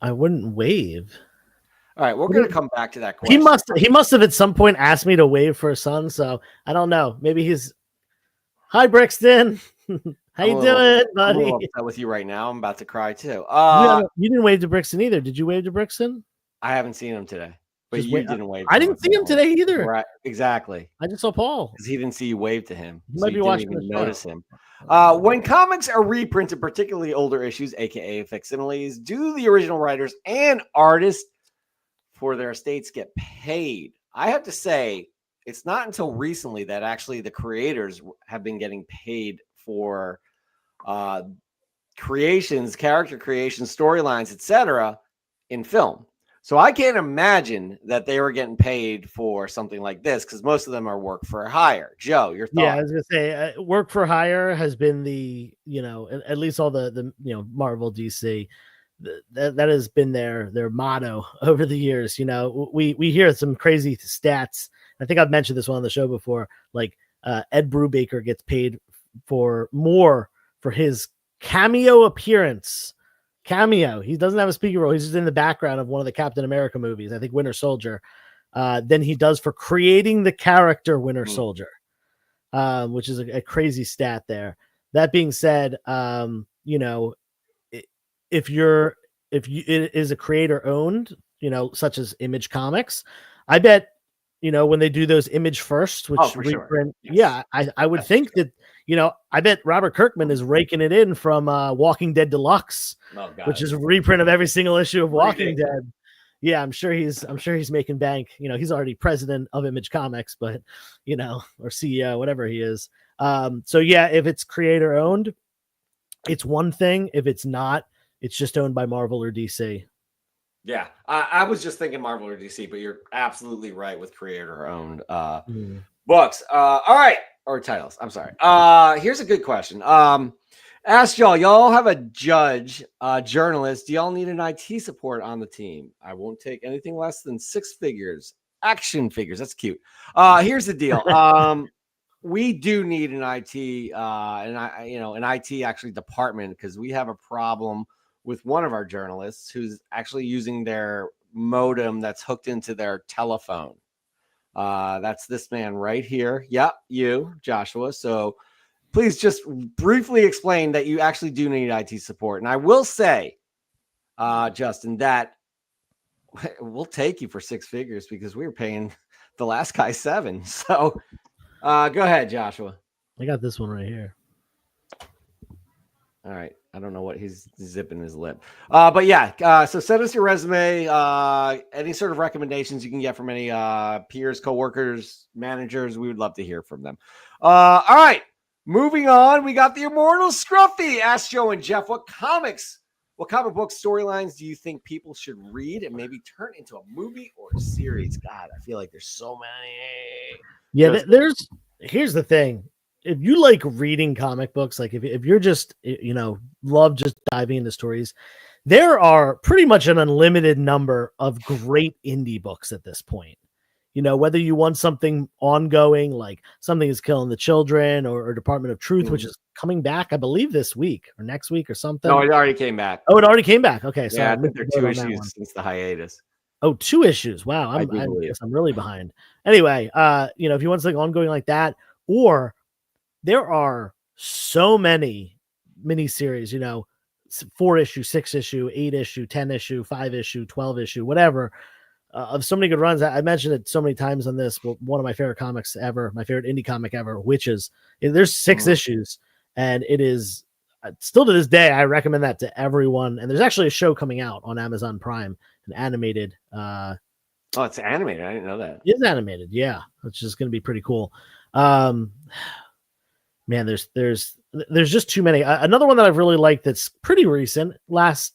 I wouldn't wave. All right, we're going to come back to that question. He must have at some point asked me to wave for a son, so I don't know. Maybe he's, hi, Brixton. How you doing, buddy? I'm a little upset with you right now. I'm about to cry too. You didn't wave to Brixton either. Did you wave to Brixton? I haven't seen him today, but you didn't wave. I didn't see him today either. Right, exactly. I just saw Paul because he didn't see you wave to him. He might be watching. Didn't even notice him. When comics are reprinted, particularly older issues, aka facsimiles, do the original writers and artists for their estates get paid? I have to say, it's not until recently that actually the creators have been getting paid for creations, character creations, storylines, etc. in film. So I can't imagine that they were getting paid for something like this because most of them are work for hire. Joe, your thoughts? Yeah, I was gonna say work for hire has been the at least all the Marvel, DC, that has been their motto over the years. We hear some crazy stats. I think I've mentioned this one on the show before. Like Ed Brubaker gets paid for more for his cameo appearance. He doesn't have a speaking role. He's just in the background of one of the Captain America movies, I think Winter Soldier, than he does for creating the character Winter Soldier, which is a crazy stat there. That being said, if it is a creator owned, such as Image Comics, I bet, when they do those Image First, which reprint, sure. Yeah, I would think that, I bet Robert Kirkman is raking it in from Walking Dead Deluxe, which is a reprint of every single issue of Walking Dead. Yeah, I'm sure he's making bank. He's already president of Image Comics, but or CEO, whatever he is. So yeah, if it's creator owned, it's one thing. If it's not, it's just owned by Marvel or DC. Yeah, I was just thinking Marvel or DC, but you're absolutely right with creator-owned books. All right, or titles. I'm sorry. Here's a good question. Ask y'all have a journalist. Do y'all need an IT support on the team? I won't take anything less than 6 figures. Action figures. That's cute. Here's the deal. We do need an IT, an IT actually department because we have a problem with one of our journalists who's actually using their modem that's hooked into their telephone. That's this man right here. Yep, you, Joshua. So please just briefly explain that you actually do need IT support. And I will say, Justin, that we'll take you for 6 figures because we were paying the last guy 7. So go ahead, Joshua. I got this one right here. All right. I don't know what he's zipping his lip. But yeah, so send us your resume, any sort of recommendations you can get from any peers, coworkers, managers. We would love to hear from them. All right. Moving on, we got the Immortal Scruffy. Ask Joe and Jeff, what comic book storylines do you think people should read and maybe turn into a movie or a series? God, I feel like there's so many. Yeah, here's the thing. If you like reading comic books, like if you're just, love just diving into stories, there are pretty much an unlimited number of great indie books at this point. Whether you want something ongoing, like Something is Killing the Children or Department of Truth, which is coming back, I believe, this week or next week or something. No, it already came back. Oh, it already came back. Okay. So yeah, I think there are 2 issues since the hiatus. Oh, 2 issues. Wow. I guess I'm really behind. Anyway, if you want something ongoing like that, or there are so many miniseries, 4 issue, 6 issue, 8 issue, 10 issue, 5 issue, 12 issue, whatever, of so many good runs. I mentioned it so many times on this. One of my favorite comics ever, my favorite indie comic ever, Witches. There's 6 issues, and it is still to this day. I recommend that to everyone. And there's actually a show coming out on Amazon Prime, an animated. Oh, it's animated. I didn't know that. It's animated, yeah, which is going to be pretty cool. Man, there's just too many. Another one that I've really liked that's pretty recent, last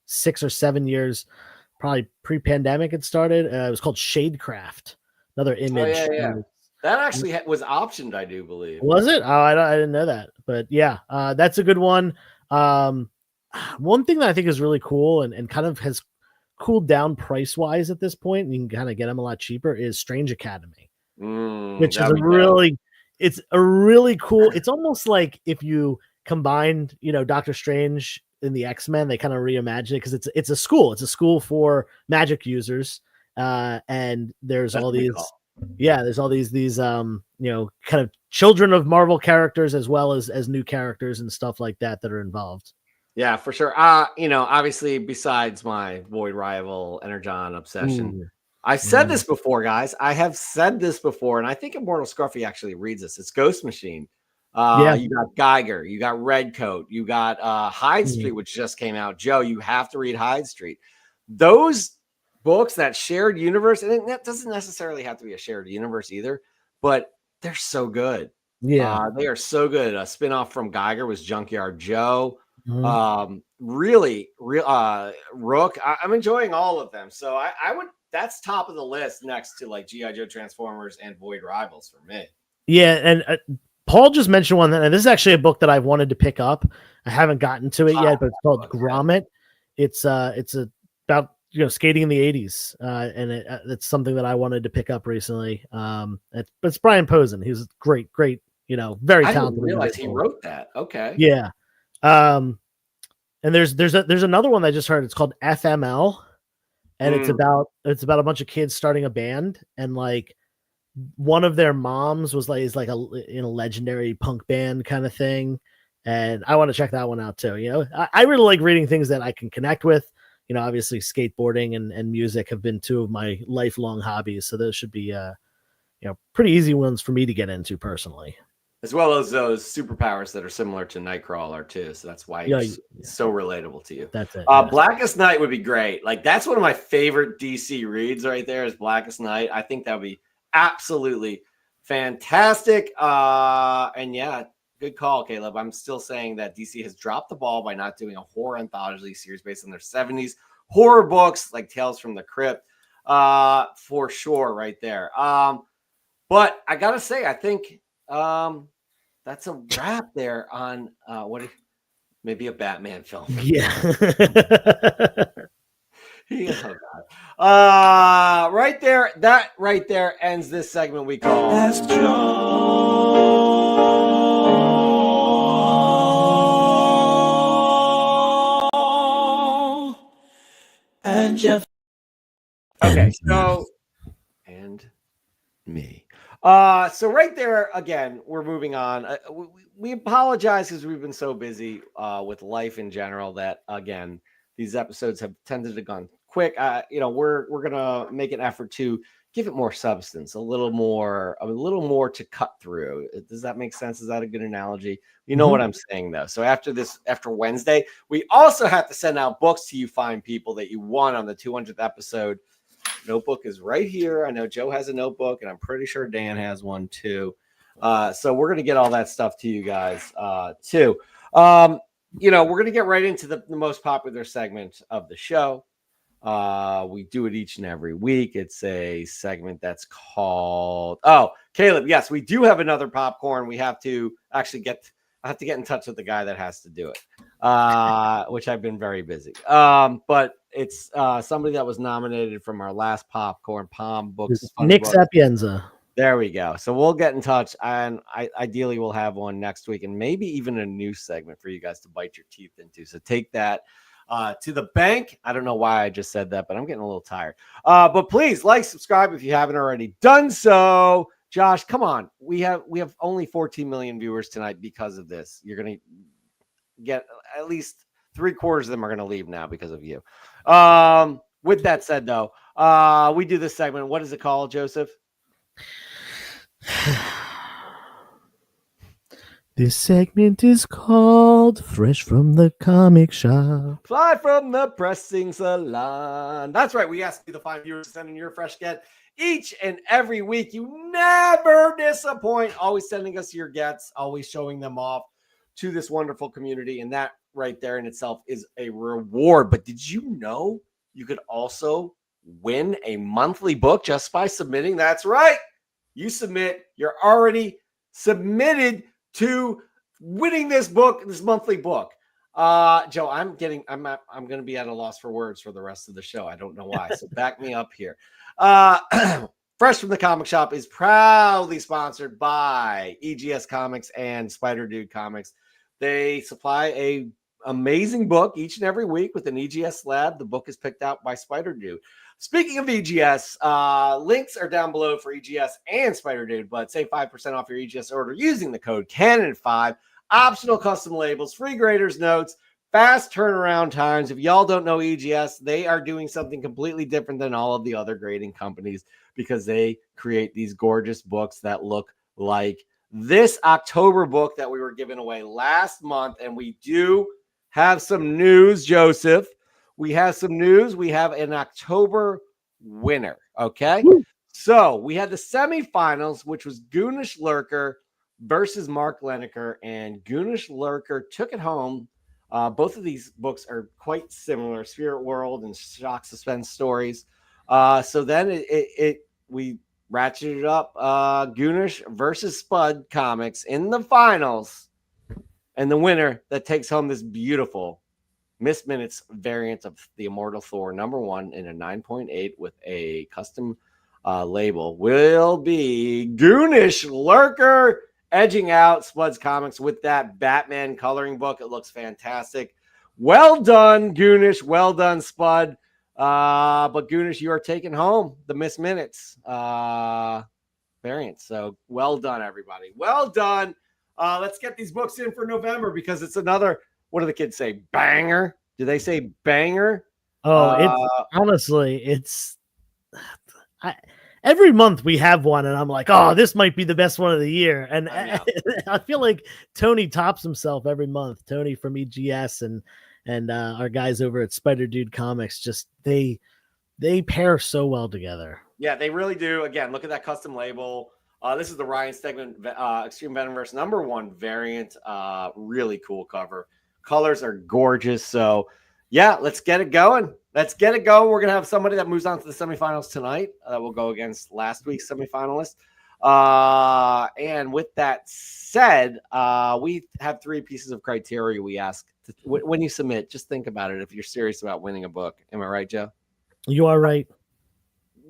6 or 7 years, probably pre-pandemic it started. It was called Shadecraft. Another Image. Oh, yeah. That actually was optioned, I do believe. Was it? Oh, I didn't know that. But yeah, that's a good one. One thing that I think is really cool and kind of has cooled down price-wise at this point, and you can kind of get them a lot cheaper, is Strange Academy, which is it's a really cool. It's almost like if you combined, Doctor Strange and the X-Men, they kind of reimagined it because it's a school. It's a school for magic users, and there's all these. Cool. Yeah, there's all these kind of children of Marvel characters as well as new characters and stuff like that are involved. Yeah, for sure. Obviously, besides my Void Rival Energon obsession, I've said this before, guys. I have said this before, and I think Immortal Scruffy actually reads this. It's Ghost Machine. You got Geiger, you got Redcoat, you got Hyde Street, which just came out. Joe, you have to read Hyde Street. Those books, that shared universe, and that doesn't necessarily have to be a shared universe either, but they're so good. Yeah. They are so good. A spinoff from Geiger was Junkyard Joe. Mhm. Really, Rook. I'm enjoying all of them. So I would, that's top of the list next to like G.I. Joe, Transformers, and Void Rivals for me. Yeah, and Paul just mentioned one, and this is actually a book that I've wanted to pick up. I haven't gotten to it yet, but it's called Grommet. It's about skating in the 80s, and it's something that I wanted to pick up recently. It's Brian Posen. He's great, very I talented. didn't realize he wrote that. Okay. Yeah. And there's another one that I just heard. It's called FML, and it's about a bunch of kids starting a band, and like one of their moms is like a legendary punk band kind of thing. And I want to check that one out too. I really like reading things that I can connect with. Obviously skateboarding and music have been two of my lifelong hobbies. So those should be, pretty easy ones for me to get into personally. As well as those superpowers that are similar to Nightcrawler too. So that's why it's so relatable to you. That's it. Blackest Night would be great. Like that's one of my favorite DC reads right there is Blackest Night. I think that would be absolutely fantastic. And yeah, good call, Caleb. I'm still saying that DC has dropped the ball by not doing a horror anthology series based on their 70s horror books like Tales from the Crypt, for sure, right there. But I gotta say, I think that's a wrap there on maybe a Batman film. Yeah. Right there. That right there ends this segment we call Ask Joe and Jeff. Okay, so and me. So right there again, we're moving on. We apologize because we've been so busy with life in general that again these episodes have tended to gone quick. We're gonna make an effort to give it more substance, a little more to cut through. Does that make sense? Is that a good analogy? You know what I'm saying though. So after Wednesday, we also have to send out books to you fine people that you won on the 200th episode. Notebook is right here. I know Joe has a notebook, and I'm pretty sure Dan has one too. So we're gonna get all that stuff to you guys too. We're gonna get right into the most popular segment of the show. We do it each and every week. It's a segment that's called Caleb. Yes, we do have another popcorn. We have to actually I have to get in touch with the guy that has to do it, which I've been very busy. But it's somebody that was nominated from our last popcorn Palm Books. Nick Sapienza. There we go. So we'll get in touch, and ideally we'll have one next week, and maybe even a new segment for you guys to bite your teeth into. So take that to the bank. I don't know why I just said that, but I'm getting a little tired. But please subscribe if you haven't already done so. Josh, come on. We have only 14 million viewers tonight because of this. You're going to get at least 3/4 of them are going to leave now because of you. With that said, though, we do this segment. What is it called, Joseph? This segment is called Fresh from the Comic Shop. Fly from the pressing salon. That's right. We ask you, the fine viewers, to send in your fresh get each and every week. You never disappoint. Always sending us your gets, always showing them off to this wonderful community. And that right there in itself is a reward. But did you know you could also win a monthly book just by submitting? That's right. You submit, you're already submitted to winning this book, this monthly book. Joe, I'm going to be at a loss for words for the rest of the show. I don't know why. So back me up here. Fresh from the Comic Shop is proudly sponsored by EGS Comics and Spider Dude Comics. They supply a amazing book each and every week with an EGS lab. The book is picked out by Spider Dude. Speaking of EGS, links are down below for EGS and Spider Dude, but save 5% off your EGS order using the code Canon5. Optional custom labels, free graders notes, fast turnaround times. If y'all don't know EGS, they are doing something completely different than all of the other grading companies because they create these gorgeous books that look like this October book that we were giving away last month. And we do have some news, Joseph. We have some news. We have an October winner. Okay. Woo. So we had the semifinals, which was Goonish Lurker versus Mark Leneker, and Goonish Lurker took it home. Both of these books are quite similar, Spirit World and Shock Suspense Stories. So then we ratcheted up Goonish versus Spud Comics in the finals, and the winner that takes home this beautiful Miss Minutes variant of the Immortal Thor #1 in a 9.8 with a custom label will be Goonish Lurker, edging out Spud's Comics with that Batman coloring book. It looks fantastic. Well done, Goonish. Well done, Spud. But Goonish, you are taking home the Miss Minutes variant. So well done, everybody. Well done. Let's get these books in for November because it's another, what do the kids say? Banger? Do they say banger? Oh, it's honestly, every month we have one, and I'm like, oh, this might be the best one of the year. And I feel like Tony tops himself every month. Tony from EGS and our guys over at Spider Dude Comics, just they pair so well together. Yeah, they really do. Again, look at that custom label. This is the Ryan Stegman Extreme Venomverse #1 variant. Really cool cover. Colors are gorgeous. So, yeah, let's get it going. Let's get it going. We're going to have somebody that moves on to the semifinals tonight that will go against last week's semifinalist. And with that said, we have 3 pieces of criteria we ask. When you submit, just think about it if you're serious about winning a book. Am I right, Joe? You are right.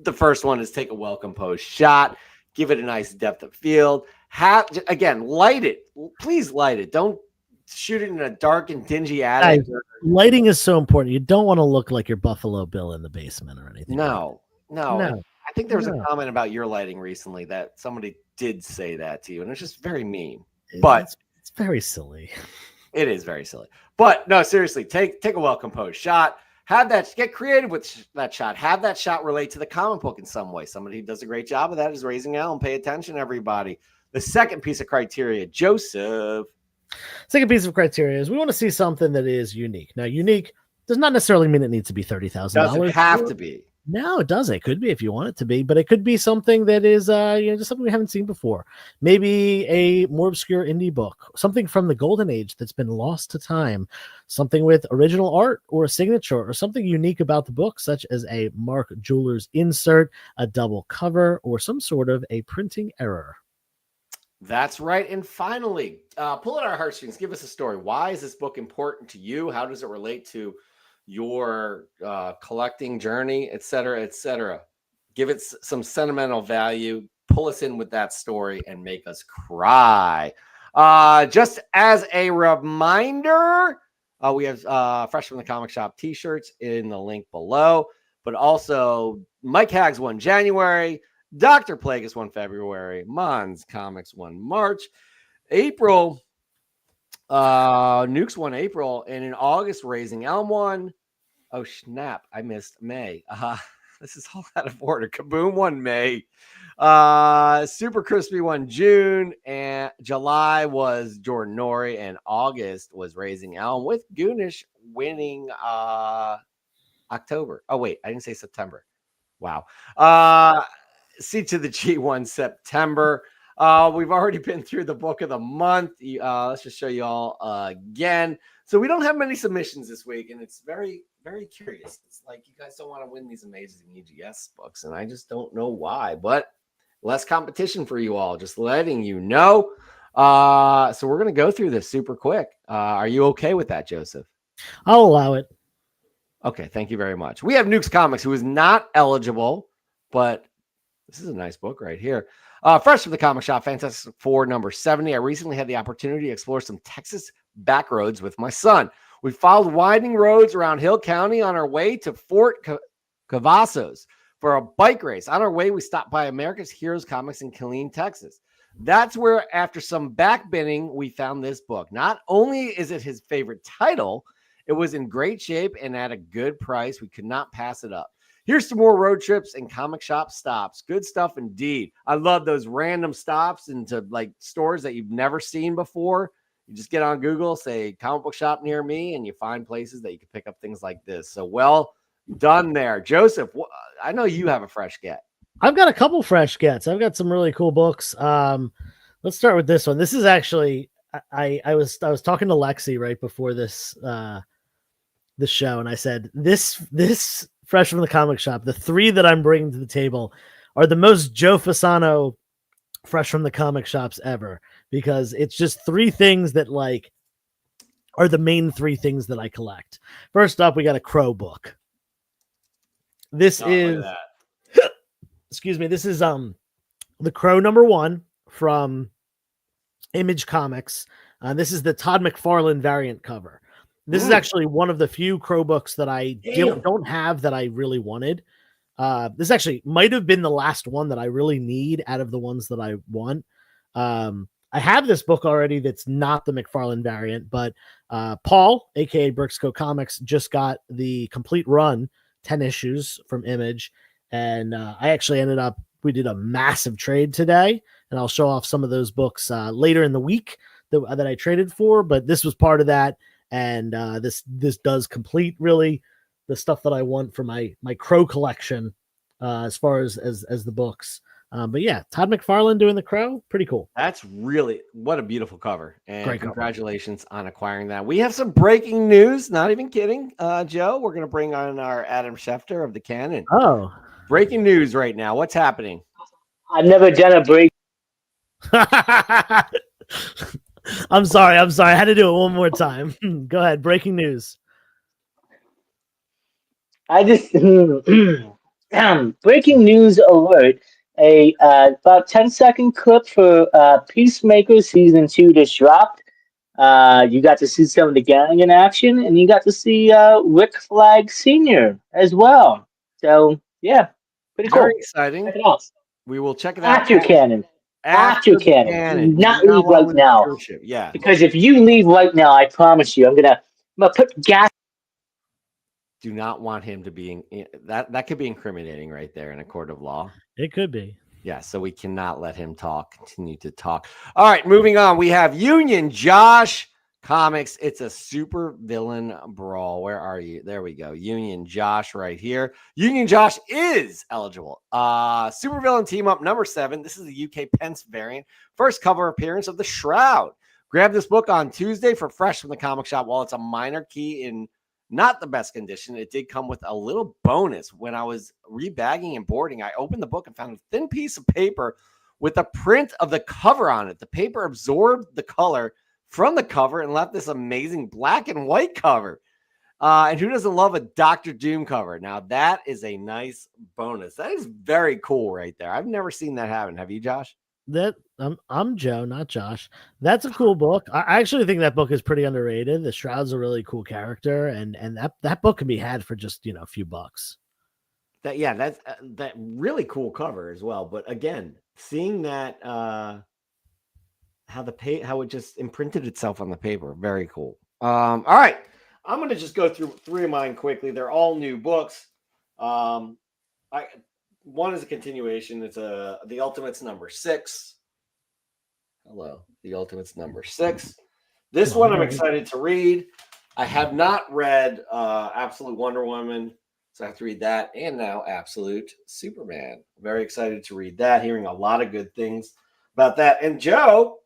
The first one is take a well-composed shot. Give it a nice depth of field. Light it. Please light it. Don't shoot it in a dark and dingy attic. Lighting is so important. You don't want to look like your Buffalo Bill in the basement or anything. No. I think there was a comment about your lighting recently that somebody did say that to you, and it's just very mean. But it's very silly. It is very silly. But no, seriously, take a well-composed shot. Get creative with that shot. Have that shot relate to the comic book in some way. Somebody who does a great job of that is Raising Hell. Pay attention, everybody. The second piece of criteria, Joseph. Second piece of criteria is we want to see something that is unique. Now, unique does not necessarily mean it needs to be $30,000. Doesn't have to be. No, it doesn't. It could be if you want it to be, but it could be something that is, just something we haven't seen before. Maybe a more obscure indie book, something from the golden age that's been lost to time, something with original art or a signature or something unique about the book, such as a Mark Jewelers insert, a double cover, or some sort of a printing error. That's right. And finally, pull at our heartstrings. Give us a story. Why is this book important to you? How does it relate to your collecting journey, et cetera, et cetera? Give it some sentimental value. Pull us in with that story and make us cry. Just as a reminder, we have Fresh from the Comic Shop t-shirts in the link below, but also Mike Hags won January, Dr. Plagueis won February, Mons Comics won March, April, Nukes won April, and in August, Raising Elm won. Oh, snap. I missed May. This is all out of order. Kaboom won May. Super Crispy won June, and July was Jordan Norrie, and August was Raising Elm, with Goonish winning October. Oh, wait. I didn't say September. Wow. C to the G won September. We've already been through the book of the month. Let's just show you all again. So we don't have many submissions this week, and it's very, very curious. It's like you guys don't want to win these amazing EGS books, and I just don't know why. But less competition for you all, just letting you know. So we're going to go through this super quick. Are you okay with that, Joseph? I'll allow it. Okay, thank you very much. We have Nukes Comics, who is not eligible, but this is a nice book right here. Fresh from the Comic Shop, Fantastic Four #70. I recently had the opportunity to explore some Texas back roads with my son. We followed winding roads around Hill County on our way to Fort Cavazos for a bike race. On our way, we stopped by America's Heroes Comics in Killeen, Texas. That's where, after some backbinning, we found this book. Not only is it his favorite title, it was in great shape and at a good price. We could not pass it up. Here's some more road trips and comic shop stops. Good stuff indeed. I love those random stops into like stores that you've never seen before. You just get on Google, say comic book shop near me, and you find places that you can pick up things like this. So well done there. Joseph, I know you have a fresh get. I've got a couple fresh gets. I've got some really cool books. Let's start with this one. This is actually I was talking to Lexi right before this show, and I said this fresh from the comic shop. The three that I'm bringing to the table are the most Joe Fasano fresh from the comic shops ever, because it's just three things that like are the main three things that I collect. First up, we got a Crow book. This is excuse me. This is the Crow #1 from Image Comics. This is the Todd McFarlane variant cover. This is actually one of the few Crow books that I don't have that I really wanted. This actually might have been the last one that I really need out of the ones that I want. I have this book already that's not the McFarlane variant, but Paul, aka Brixco Comics, just got the complete run, 10 issues from Image. And I actually we did a massive trade today, and I'll show off some of those books later in the week that I traded for, but this was part of that. And this does complete really the stuff that I want for my Crow collection as far as the books. But yeah, Todd McFarlane doing the Crow, pretty cool. That's really, what a beautiful cover. And Great congratulations on acquiring that. We have some breaking news, not even kidding, Joe. We're going to bring on our Adam Schefter of the Canon. Oh. Breaking news right now. What's happening? I've never done a break. I'm sorry. I had to do it one more time. Go ahead. Breaking news. I just breaking news alert. A about 10-second clip for Peacemaker season 2 just dropped. You got to see some of the gang in action, and you got to see Rick Flag Sr. as well. So yeah, pretty cool. Very exciting. Check it out. We will check it out. After canon. After canon. Not leave right now. Yeah. Because if you leave right now, I promise you, I'm gonna put gas. Do not want him to be that could be incriminating right there in a court of law. It could be. Yeah, so we cannot let him continue to talk. All right, moving on. We have Union Josh Comics. It's a super villain brawl. Where are you? There we go. Union Josh right here. Union Josh is eligible. Super villain team up #7. This is the UK Pence variant. First cover appearance of the Shroud. Grab this book on Tuesday for fresh from the comic shop. While it's a minor key in not the best condition, it did come with a little bonus. When I was rebagging and boarding, I opened the book and found a thin piece of paper with a print of the cover on it. The paper absorbed the color from the cover and left this amazing black and white cover. And who doesn't love a Dr. Doom cover? Now, that is a nice bonus. That is very cool right there. I've never seen that happen. Have you, Josh? I'm Joe, not Josh. That's a cool book. I actually think that book is pretty underrated. The Shroud's a really cool character, and that book can be had for just a few bucks. That's that really cool cover as well. But again, seeing that how it just imprinted itself on the paper, very cool. All right, I'm gonna just go through three of mine quickly. They're all new books. One is a continuation. It's The Ultimates #6. Hello, The Ultimates #6. This one I'm excited to read. I have not read Absolute Wonder Woman, so I have to read that, and now Absolute Superman. Very excited to read that. Hearing a lot of good things about that. And Joe,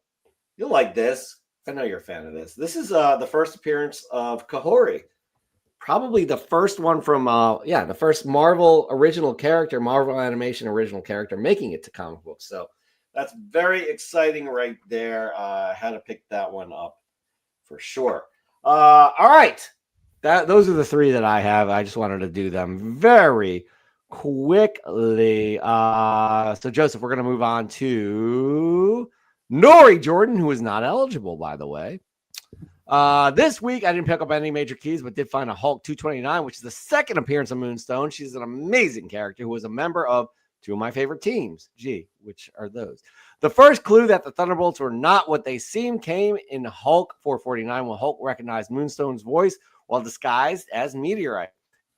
you'll like this. I know you're a fan of this. This is the first appearance of Kahori. Probably the first one from, the first Marvel Animation original character making it to comic books. So that's very exciting right there. I had to pick that one up for sure. All right. Those are the three that I have. I just wanted to do them very quickly. So, Joseph, we're going to move on to Nori Jordan, who is not eligible, by the way. This week, I didn't pick up any major keys, but did find a Hulk 229, which is the second appearance of Moonstone. She's an amazing character who was a member of two of my favorite teams. Gee, which are those? The first clue that the Thunderbolts were not what they seemed came in Hulk 449, when Hulk recognized Moonstone's voice while disguised as Meteorite.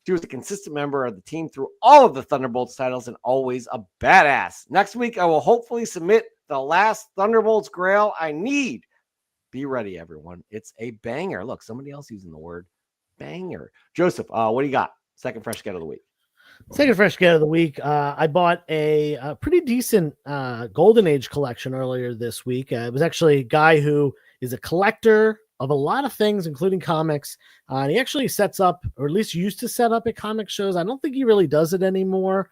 She was a consistent member of the team through all of the Thunderbolts titles and always a badass. Next week, I will hopefully submit the last Thunderbolts grail I need. Be ready, everyone. It's a banger. Look, somebody else using the word banger. Joseph, what do you got? Second fresh get of the week. Second fresh get of the week. I bought a pretty decent Golden Age collection earlier this week. It was actually a guy who is a collector of a lot of things, including comics. And he actually sets up, or at least used to set up at comic shows. I don't think he really does it anymore.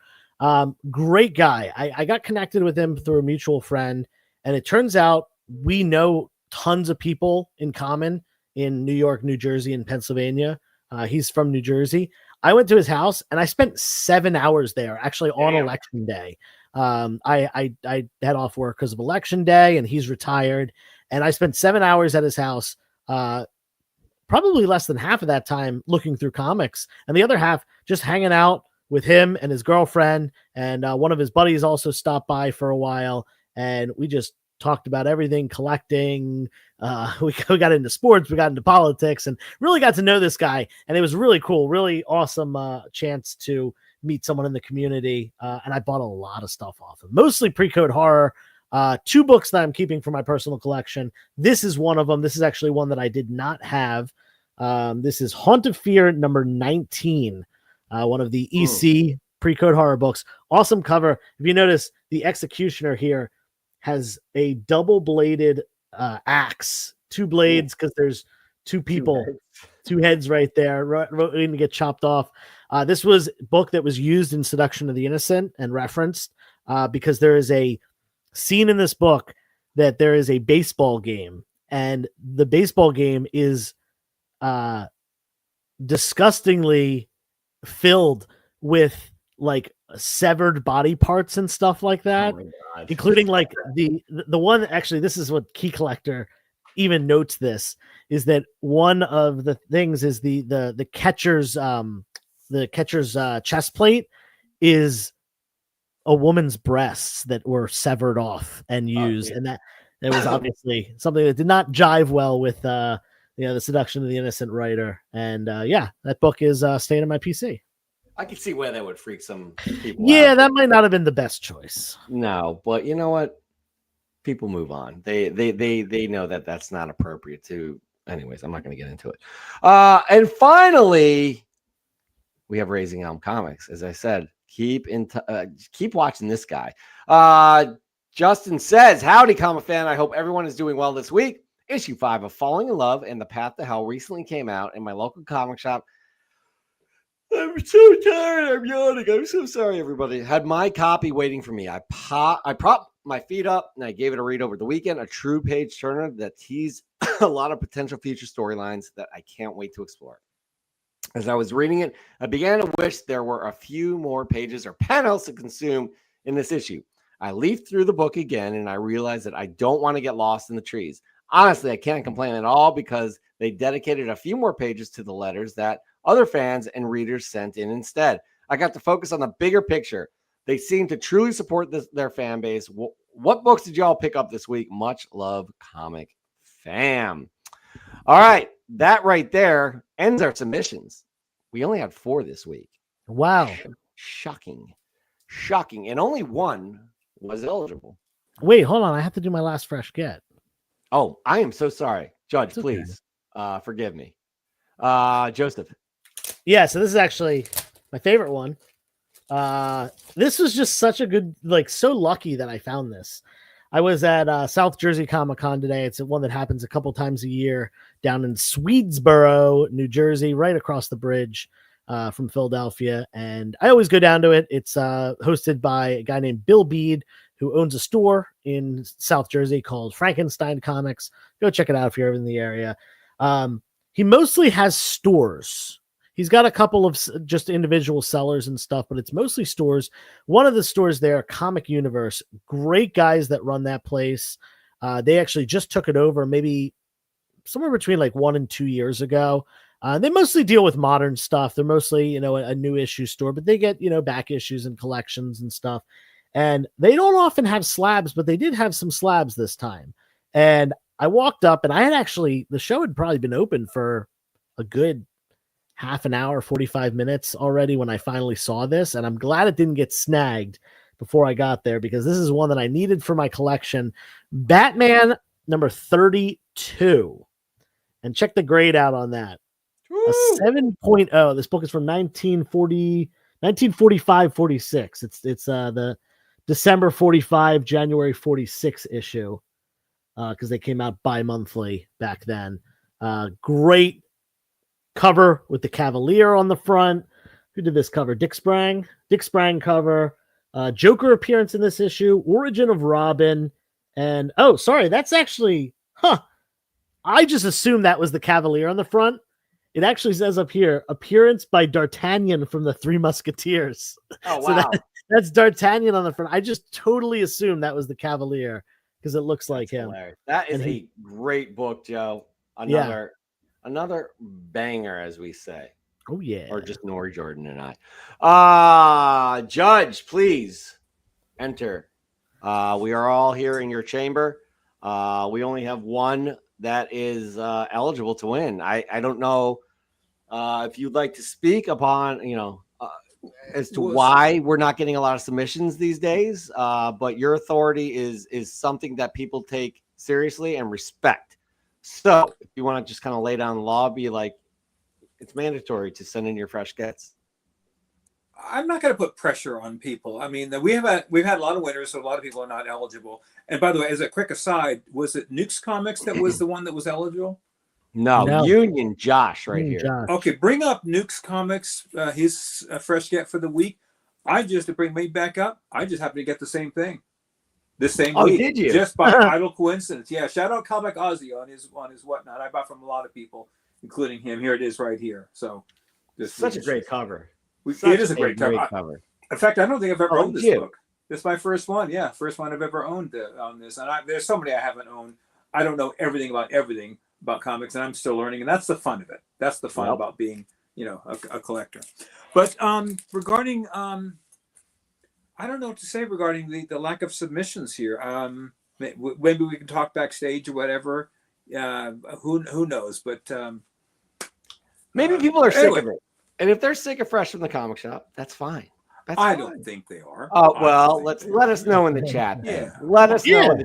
Great guy. I got connected with him through a mutual friend, and it turns out we know tons of people in common in New York, New Jersey, and Pennsylvania. He's from New Jersey. I went to his house and I spent 7 hours there, actually on election day. I had off work because of election day, and he's retired. And I spent 7 hours at his house, probably less than half of that time looking through comics, and the other half just hanging out with him and his girlfriend. And one of his buddies also stopped by for a while, and we just talked about everything, collecting. We got into sports, we got into politics, and really got to know this guy. And it was really cool, really awesome chance to meet someone in the community. And I bought a lot of stuff off him, mostly pre-code horror. 2 books that I'm keeping for my personal collection. This is one of them. This is actually one that I did not have. This is Haunt of Fear number 19, one of the EC pre-code horror books. Awesome cover. If you notice, the executioner here has a double-bladed axe, 2 blades, because there's 2 people, 2 heads right there, going to get chopped off. This was a book that was used in Seduction of the Innocent and referenced because there is a scene in this book that there is a baseball game, and the baseball game is disgustingly filled with like severed body parts and stuff like that, including like the one. Actually, this is what Key Collector even notes. This is that one of the things is the catcher's chest plate is a woman's breasts that were severed off and used, and that was obviously something that did not jive well with the Seduction of the Innocent writer. And that book is staying in my PC. I can see where that would freak some people out. out. That might not have been the best choice. No, but you know what? People move on. They know that that's not appropriate to. Anyways, I'm not going to get into it. And finally, we have Raising Elm Comics. As I said, keep watching this guy. Justin says, "Howdy, comic fan. I hope everyone is doing well this week. Issue 5 of Falling in Love and The Path to Hell recently came out in my local comic shop. I'm so tired. I'm yawning. I'm so sorry, everybody. Had my copy waiting for me. I propped my feet up and I gave it a read over the weekend. A true page turner that teased a lot of potential future storylines that I can't wait to explore. As I was reading it, I began to wish there were a few more pages or panels to consume in this issue. I leafed through the book again and I realized that I don't want to get lost in the trees. Honestly, I can't complain at all because they dedicated a few more pages to the letters that other fans and readers sent in instead. I got to focus on the bigger picture. They seem to truly support their fan base. What books did y'all pick up this week? Much love, comic fam." All right, that right there ends our submissions. We only had 4 this week. Wow. Shocking. And only 1 was eligible. Wait, hold on. I have to do my last fresh get. Oh, I am so sorry. Judge, It's okay. Please forgive me. Joseph. Yeah, so this is actually my favorite one. This was just such a good, so lucky that I found this. I was at South Jersey Comic Con today. It's one that happens a couple times a year down in Swedesboro, New Jersey, right across the bridge from Philadelphia. And I always go down to it. It's hosted by a guy named Bill Bede, who owns a store in South Jersey called Frankenstein Comics. Go check it out if you're ever in the area. He mostly has stores. He's got a couple of just individual sellers and stuff, but it's mostly stores. One of the stores there, Comic Universe, great guys that run that place. They actually just took it over maybe somewhere between 1 and 2 years ago. They mostly deal with modern stuff. They're mostly, a new issue store, but they get, back issues and collections and stuff. And they don't often have slabs, but they did have some slabs this time. And I walked up and I had the show had probably been open for a good half an hour, 45 minutes already when I finally saw this. And I'm glad it didn't get snagged before I got there, because this is one that I needed for my collection. Batman number 32. And check the grade out on that. Woo! A 7.0. This book is from 1945-46. It's the December 45, January 46 issue, because they came out bi-monthly back then. Great cover with the Cavalier on the front. Who did this cover? Dick Sprang cover. Joker appearance in this issue. Origin of Robin. And that's actually, I just assumed that was the Cavalier on the front. It actually says up here, appearance by D'Artagnan from the Three Musketeers. Oh, So wow. that's D'Artagnan on the front. I just totally assumed that was the Cavalier because it looks like him. Hilarious. That is And a great book, Joe. Another banger, as we say. Oh, yeah. Or just Nori Jordan and I. Judge, please enter. We are all here in your chamber. We only have one that is eligible to win. I don't know if you'd like to speak upon, as to why we're not getting a lot of submissions these days. But your authority is something that people take seriously and respect. So if you want to just kind of lay down the law, be like, it's mandatory to send in your fresh gets. I'm not going to put pressure on people. I mean, we've had a lot of winners, so a lot of people are not eligible. And by the way, as a quick aside, was it Nukes Comics that was the one that was eligible? No. Union Josh right Union here. Josh. Okay, bring up Nukes Comics, his fresh get for the week. To bring me back up, I just happened to get the same thing. The same week. Did you? Just by idle coincidence. Yeah, shout out Comic Ozzy on his whatnot. I bought from a lot of people, including him. Here it is right here. So such a great cover. It is a great cover. In fact, I don't think I've ever owned this book. This is my first one. Yeah, first one I've ever owned on this. And there's so many I haven't owned. I don't know everything about comics, and I'm still learning. And that's the fun of it. That's the fun about being, a collector. But regarding, I don't know what to say regarding the lack of submissions here. Maybe we can talk backstage or whatever. Who knows? But maybe people are sick of it. And if they're sick of Fresh from the Comic Shop, that's fine. I don't think they are. Oh, well, let us know in the chat. Yeah. Let us know.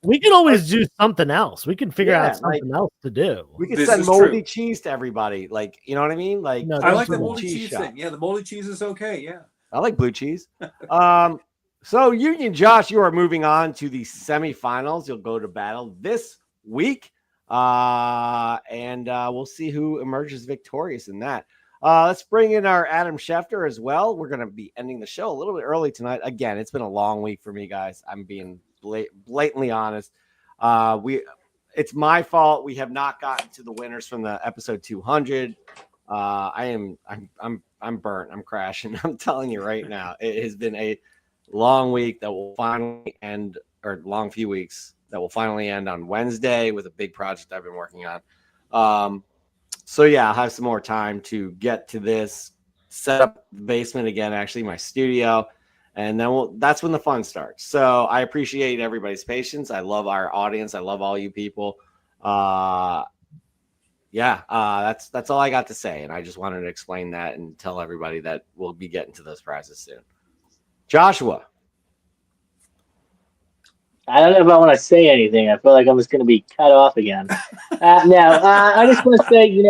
We can always do something else. We can figure out something else to do. We can send moldy cheese to everybody. Like, you know what I mean? Like, I like the moldy cheese thing. Yeah, the moldy cheese is okay. Yeah. I like blue cheese. So Union Josh, you are moving on to the semifinals. You'll go to battle this week. And we'll see who emerges victorious in that. Let's bring in our Adam Schefter as well. We're going to be ending the show a little bit early tonight. Again, it's been a long week for me, guys. I'm being blatantly honest. It's my fault. We have not gotten to the winners from the episode 200. I'm burnt. I'm crashing. I'm telling you right now, it has been a long week that will finally end, or long few weeks that will finally end on Wednesday with a big project I've been working on. So yeah, I'll have some more time to get to this, set up the basement again, actually my studio, and then that's when the fun starts. So I appreciate everybody's patience. I love our audience. I love all you people. That's all I got to say. And I just wanted to explain that and tell everybody that we'll be getting to those prizes soon. Joshua. I don't know if I want to say anything. I feel like I'm just going to be cut off again. I just want to say,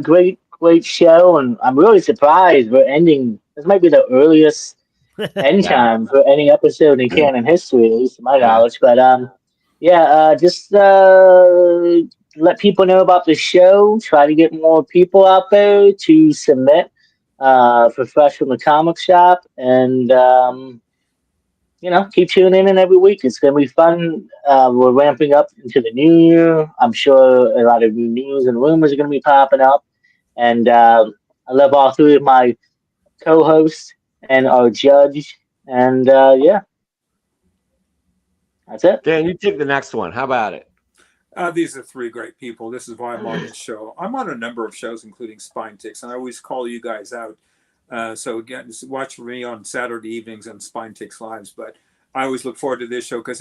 great show, and I'm really surprised we're ending. This might be the earliest end time for any episode in canon history, at least to my knowledge. But just let people know about the show. Try to get more people out there to submit for Fresh from the Comic Shop, and keep tuning in every week. It's going to be fun. We're ramping up into the new year. I'm sure a lot of new news and rumors are going to be popping up. And I love all three of my co-hosts and our judge. And that's it. Dan, you take the next one. How about it? These are three great people. This is why I'm on this show. I'm on a number of shows, including Spine Ticks, and I always call you guys out. So again, just watch for me on Saturday evenings on Spine Ticks Lives. But I always look forward to this show because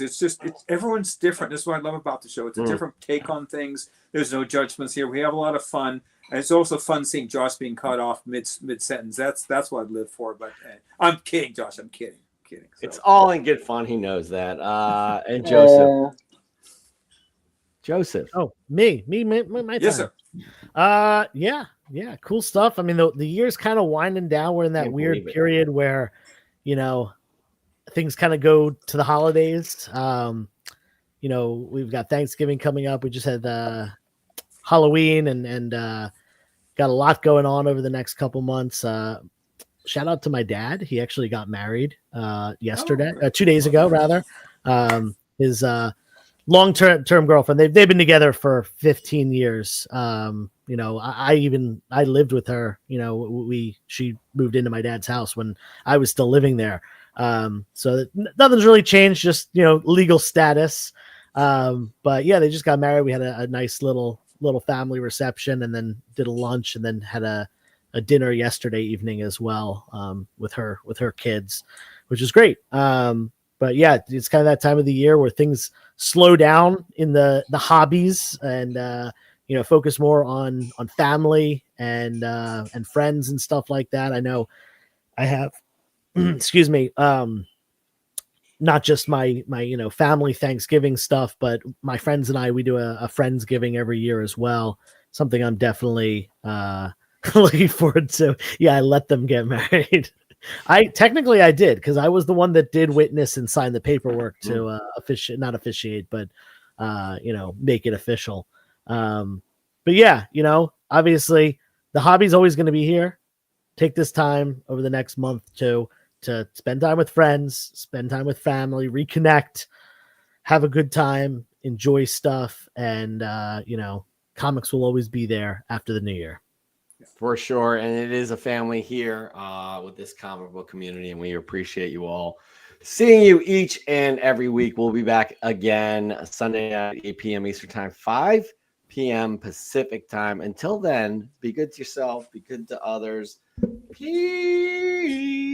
everyone's different. That's what I love about the show. It's a different take on things. There's no judgments here. We have a lot of fun. And it's also fun seeing Josh being cut off mid sentence. That's what I'd live for. But I'm kidding, Josh. I'm kidding. So. It's all in good fun. He knows that. And Joseph. Oh, me, my Yes, time. sir. Yeah, cool stuff. I mean, the year's kind of winding down. We're in that weird period where, things kind of go to the holidays. We've got Thanksgiving coming up. We just had Halloween and got a lot going on over the next couple months. Shout out to my dad. He actually got married yesterday, 2 days ago, rather. His long-term girlfriend. They've been together for 15 years. I lived with her. She moved into my dad's house when I was still living there. So nothing's really changed, just legal status. But yeah, they just got married. We had a nice little family reception, and then did a lunch, and then had a dinner yesterday evening as well, with her kids, which is great. But yeah, it's kind of that time of the year where things slow down in the hobbies, and focus more on family and friends and stuff like that. I know I have excuse me, not just my family Thanksgiving stuff, but my friends and we do a Friendsgiving every year as well. Something I'm definitely looking forward to. Yeah, I let them get married. I did, because I was the one that did witness and sign the paperwork to not officiate, but make it official. But yeah, obviously the hobby's always going to be here. Take this time over the next month to spend time with friends, spend time with family, reconnect, have a good time, enjoy stuff, and comics will always be there after the new year. For sure. And it is a family here with this comic book community, and we appreciate you all. Seeing you each and every week. We'll be back again Sunday at 8 p.m. Eastern Time, 5 p.m. Pacific Time. Until then, be good to yourself, be good to others. Peace.